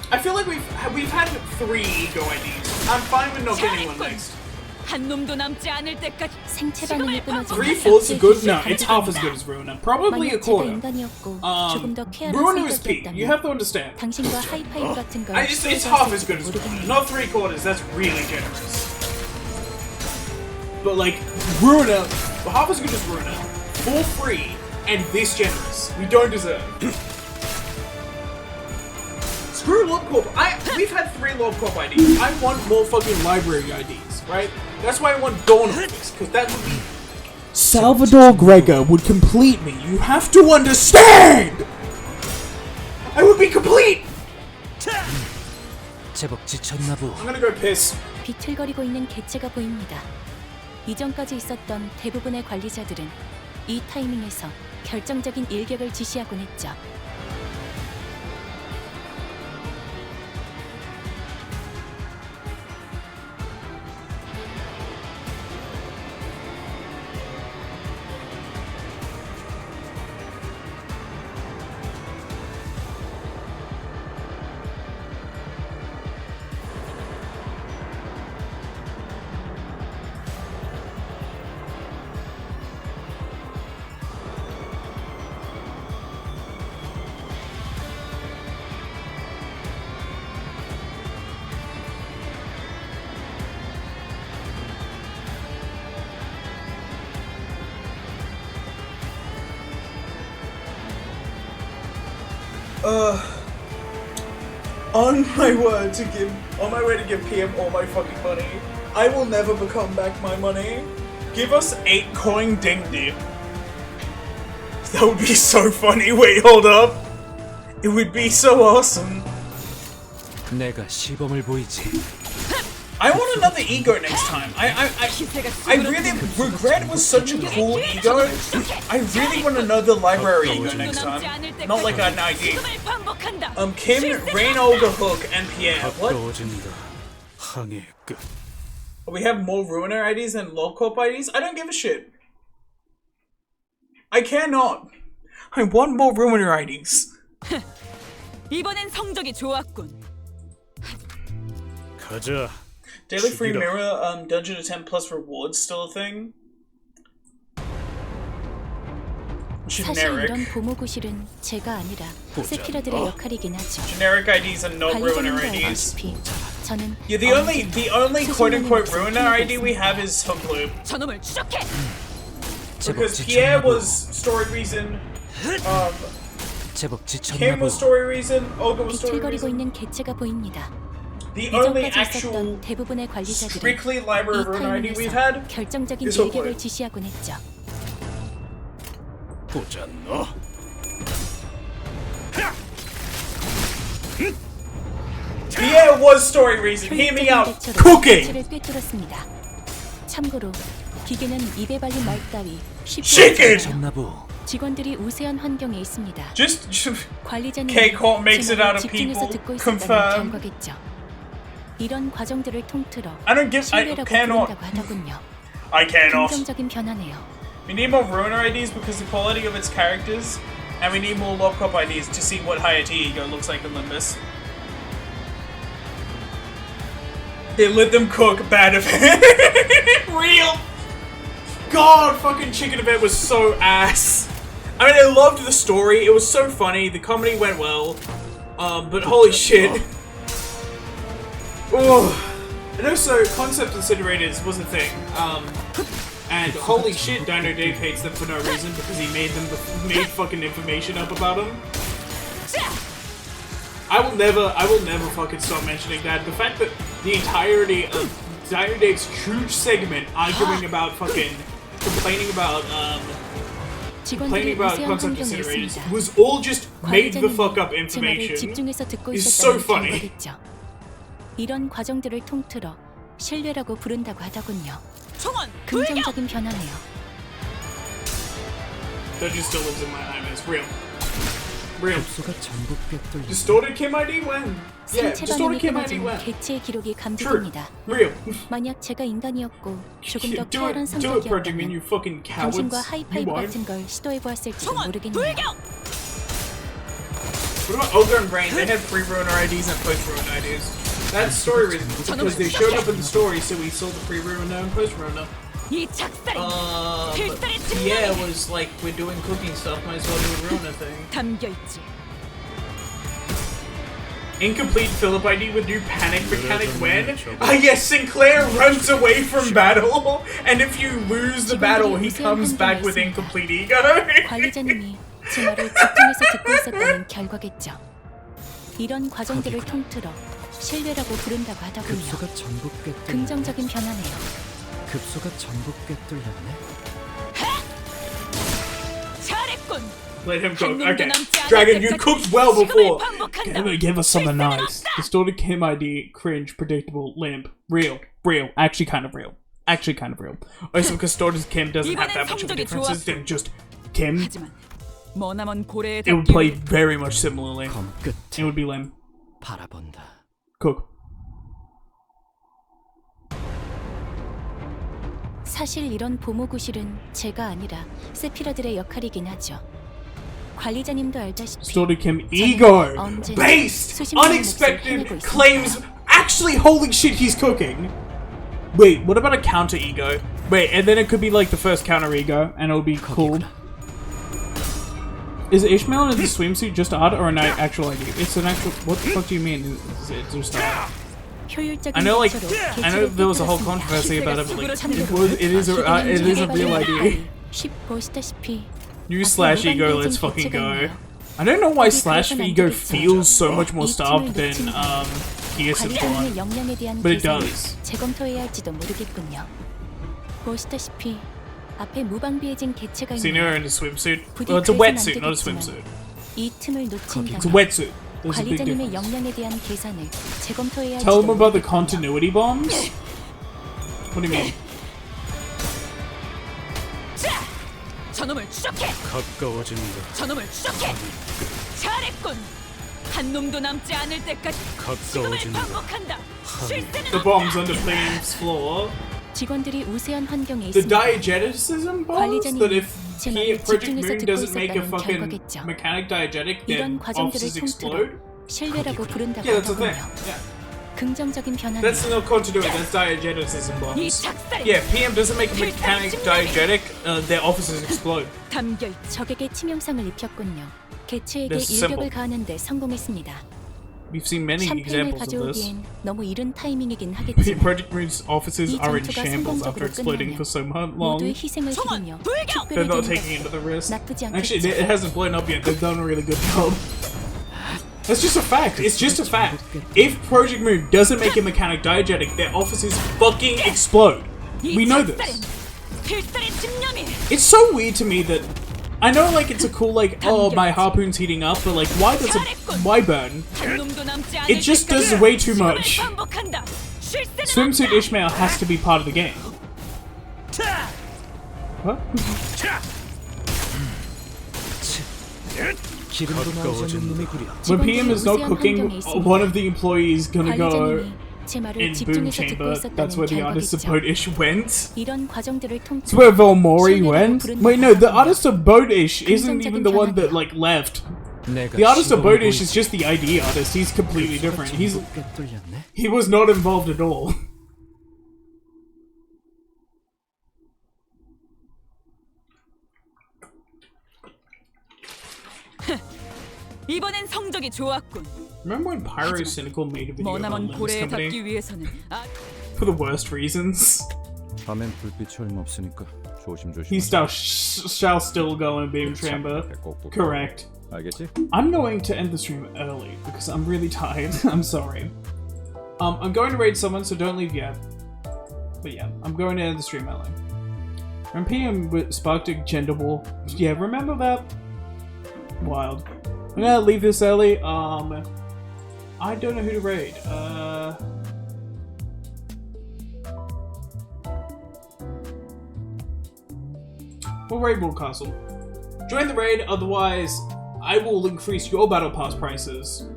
I feel like we've had 3 ego IDs. I'm fine with not getting one next. 한 놈도 남지 않을 때까지 생체 반응이 끊어지는 3/4 is good? No, 악재의 it's half as 기술을 good as Ruiner. Probably a 만약 제가 quarter. 인간이었고 조금 더 쾌활한 Ruiner is peak. You have 성격이었다면 to understand. 당신과 하이파이브 같은 걸 It's half as good as Ruiner. Not 3/4. That's really generous. But like Ruiner, half as good as Ruiner, for free, and this generous. We don't deserve. Screw LobCorp. We've had 3 LobCorp IDs. I want more fucking library IDs, right? That's why I want Dawn Office, because that would be Salvador Gregor would complete me. You have to understand. I would be complete. 제법 지쳤나 보. I'm gonna go piss. 비틀거리고 있는 개체가 보입니다. 이전까지 있었던 대부분의 관리자들은 이 타이밍에서 결정적인 일격을 지시하곤 했죠. On my way to give PM all my fucking money. I will never become back my money. Give us 8 coin ding dip. That would be so funny. Wait, hold up. It would be so awesome. 내가 시범을 보이지. I want another ego next time. I really regret was such a cool ego. I really want another library ego next time. Not like an ID. Kim, Rain, Olga, Hook, and Pierre. What? 가까워진다. 항해의 끝. We have more Ruiner IDs than LobCorp IDs? I don't give a shit. I cannot. I want more Ruiner IDs. 이번엔 성적이 좋았군. 가자. Daily free 죽이라. mirror dungeon attempt plus rewards still a thing? 사실 Generic. 이런 보모구실은 제가 아니라 세피라들의 역할이긴 하죠. Generic IDs and no Ruiner 관리자님도 IDs. 알다시피 저는 Yeah, the only quote-unquote Ruiner ID we have is Hook Loop. 저놈을 추적해. 제법 Because Pierre 지쳤나 보. was story reason, 제법 지쳤나 Kim 보. was story reason, Olga was story 비틀거리고 reason. 있는 개체가 보입니다. The only 이전까지 actual 있었던 대부분의 관리자들은 strictly library 이 Ruiner ID we've had 타이밍에서 결정적인 is Hook 일격을 Loop. 지시하곤 했죠. 보자 너. Pierre was story reason. Hear me out. 효율적인 Cooking. 대처로 개체를 꿰뚫었습니다. 참고로 기계는 입에 발린 말 따위 쉽게 Chicken! 없어요. 지쳤나 보. 직원들이 우세한 환경에 있습니다. Just 관리자님이 Cake Hall makes it 제 말을 out of 집중해서 people. 듣고 있었다는 Confirm. 결과겠죠. 이런 과정들을 통틀어 I don't give. I 신뢰라고 cannot. 부른다고 하더군요. I cannot. 긍정적인 변화네요. We need more Ruiner IDs because the quality of its characters, and we need more LobCorp IDs to see what higher tier ego looks like in Limbus. They let them cook bad event. Real. God, fucking Chicken Event was so ass. I mean, I loved the story. It was so funny. The comedy went well. But holy shit. Oh. And also, concept incinerators was a thing. And holy shit, Dino Dave hates them for no reason because he made fucking information up about them. I will never fucking stop mentioning that. The fact that the entirety of Dino Dave's huge segment arguing about fucking complaining about 직원들이 우세한 concept 환경에 incinerators 있습니다. was all just made the 관리자님이 fuck up 제 말을 information. 집중해서 듣고 is so 있었다는 funny. 결과겠죠. 이런 과정들을 통틀어 신뢰라고 부른다고 하더군요. 총원 불격. 긍정적인 변화네요. That just still lives in my nightmares. Real. Real. 수가 전부 꿰뚫려. Distorted Kim ID when? Yeah, 생체 distorted 반응이 Kim ID 끊어진 when? 개체의 기록이 True. 감지됩니다. Real. 만약 제가 인간이었고 조금 더 Do 쾌활한 it, Project Man, you 성격이었다면 fucking cowards. 당신과 You 하이파이브 won't. 같은 걸 시도해보았을지도 총원 모르겠네요. 불격. What about Ogre and Brain? They had pre-Ruiner IDs and post-Ruiner IDs. That's story reason because they showed up in the story, so we saw the pre-rumor and post-rumor. 이 작살은 But 필살의 yeah, it 증명이 was like we're doing cooking stuff, might as well do a Rona thing. 담겨있지. Incomplete Philip ID with new panic mechanic when? Yes, Sinclair runs away from battle, and if you lose the battle, he comes back with incomplete ego. 관리자님이 제 말을 집중해서 듣고 있었다는 결과겠죠. 이런 과정들을 통틀어 신뢰라고 부른다고 하더군요. 급소가 전부 꿰뚫렸네. 긍정적인 변화네요. 급소가 전부 꿰뚫렸네. 잘했군. Let him cook. Okay. Dragon, you cooked well before. Give us something nice. Distorted Kim ID, cringe, predictable, limp, real, actually kind of real. Also, because Distorted Kim doesn't have that much of a differences than just Kim. 하지만 머나먼 고래에 It would play very much similarly. 검 끝에 It would be limp. 바라본다. Cook. 사실 이런 보모구실은 제가 아니라 세피라들의 역할이긴 하죠. 관리자님도 알다시피 Distorted Kim ego, 언제나 based, 수십 명의 몫을 unexpected 해내고 claims. 있으니까요. Actually, holy shit, he's cooking. Wait, what about a counter ego? Wait, and then it could be like the first counter ego, and it'll be cool. Is Ishmael in the swimsuit just art or an actual ID? It's an actual. What the fuck do you mean? Is it just art? I know, like, I know there was a whole controversy about it, but like, it is a real ID. New slash ego, let's fucking go. I don't know why slash ego feels so much more starved than Gears 관리자님의 1, 역량에 대한 but it 계산을 does. 재검토해야 할지도 모르겠군요. 보시다시피 앞에 무방비해진 개체가 Senior in 있네요. a swimsuit. 부디 Well, it's a 그래선 안 wetsuit, not a 되겠지만 swimsuit. 이 틈을 It's a 놓친다면 wetsuit. There's a big 관리자님의 difference. 역량에 대한 계산을 재검토해야 Tell him 할지도 about the 모르겠군요. continuity bombs? What do you mean? 자, 저놈을 추적해. 가까워진다. 저놈을 추적해. 잘했군. 한 놈도 남지 않을 때까지 지금을 가까워진다. 반복한다. 실세는 The bombs on the plane's floor. 직원들이 우세한 환경에 The 있습니다. diegeticism bombs? That if 제 말을 Project 집중해서 Moon 듣고 doesn't make a 있었다는 fucking 결과겠죠. mechanic diegetic, 이런 then 과정들을 offices 통틀어 explode? 신뢰라고 부른다고 Yeah, that's the thing. 하더군요. Yeah. 긍정적인 변화는 That's not continuity, that's diegeticism 이 bombs. 작살에 Yeah, PM doesn't make a mechanic diegetic, their offices explode. 담겨 있. 적에게 치명상을 입혔군요. 개체에게 That's simple. 일격을 가하는데 성공했습니다. We've seen many 샴페인을 examples of this. 가져오기엔 너무 이른 타이밍이긴 하겠지만 Project Moon's offices 이 are in 전투가 shambles after 성공적으로 exploding 끝나면 for so long. 모두의 희생을 총원, 기리며 불경! They're not 특별해지는 taking 것은 into the risk. 나쁘지 Actually, 않겠죠. it hasn't blown up yet. They've done a really good job. That's just a fact. It's just a fact. If Project Moon doesn't make a mechanic diegetic, their offices fucking explode. We know this. 필살의 집념이. It's so weird to me that I know, like, it's a cool, like, oh, my harpoon's heating up, but like, why burn? 한 놈도 남지 않을 It just does 때까지 way too 지금을 much. 반복한다. 실세는 Swimsuit 없다. Ishmael has to be part of the game. What? 기름도 나오지 않는 놈이 구려. When PM is not 우세한 cooking, 환경에 있습니다. one of the employees gonna go 관리자님이 제 말을 in boom 집중해서 듣고 chamber. That's 있었다는 where the artist of 결과겠죠. Boat-ish went. 이런 과정들을 It's 통틀어 where Volmori went. 신뢰라고 Wait, no, the 부른다고 artist of Boat-ish isn't 긍정적인 even the one that 변화네요. like left. 내가 The artist of 시범을 Boat-ish is 보이지. just the ID artist. He's completely different. 전부 꿰뚫렸네. He was not involved at all. 이번엔 성적이 좋았군. Remember when Pyro Cynical made a video about 머나먼 Limbussing 고래에 Company 닿기 위해서는 for the worst reasons? 밤엔 불빛이 얼마없으니까 조심조심. He shall still go in beam chamber. Correct. 알겠지? I'm going to end the stream early because I'm really tired. I'm sorry. I'm going to raid someone, so don't leave yet. But yeah, I'm going to end the stream early. When PM sparked a gender war, yeah, remember that? Wild. I'm gonna leave this early. I don't know who to raid. We'll raid Wood Castle. Join the raid, otherwise I will increase your battle pass prices.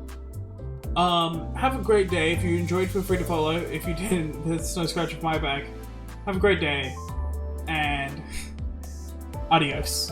Have a great day. If you enjoyed, feel free to follow. If you didn't, there's no scratch off my back. Have a great day, and adios.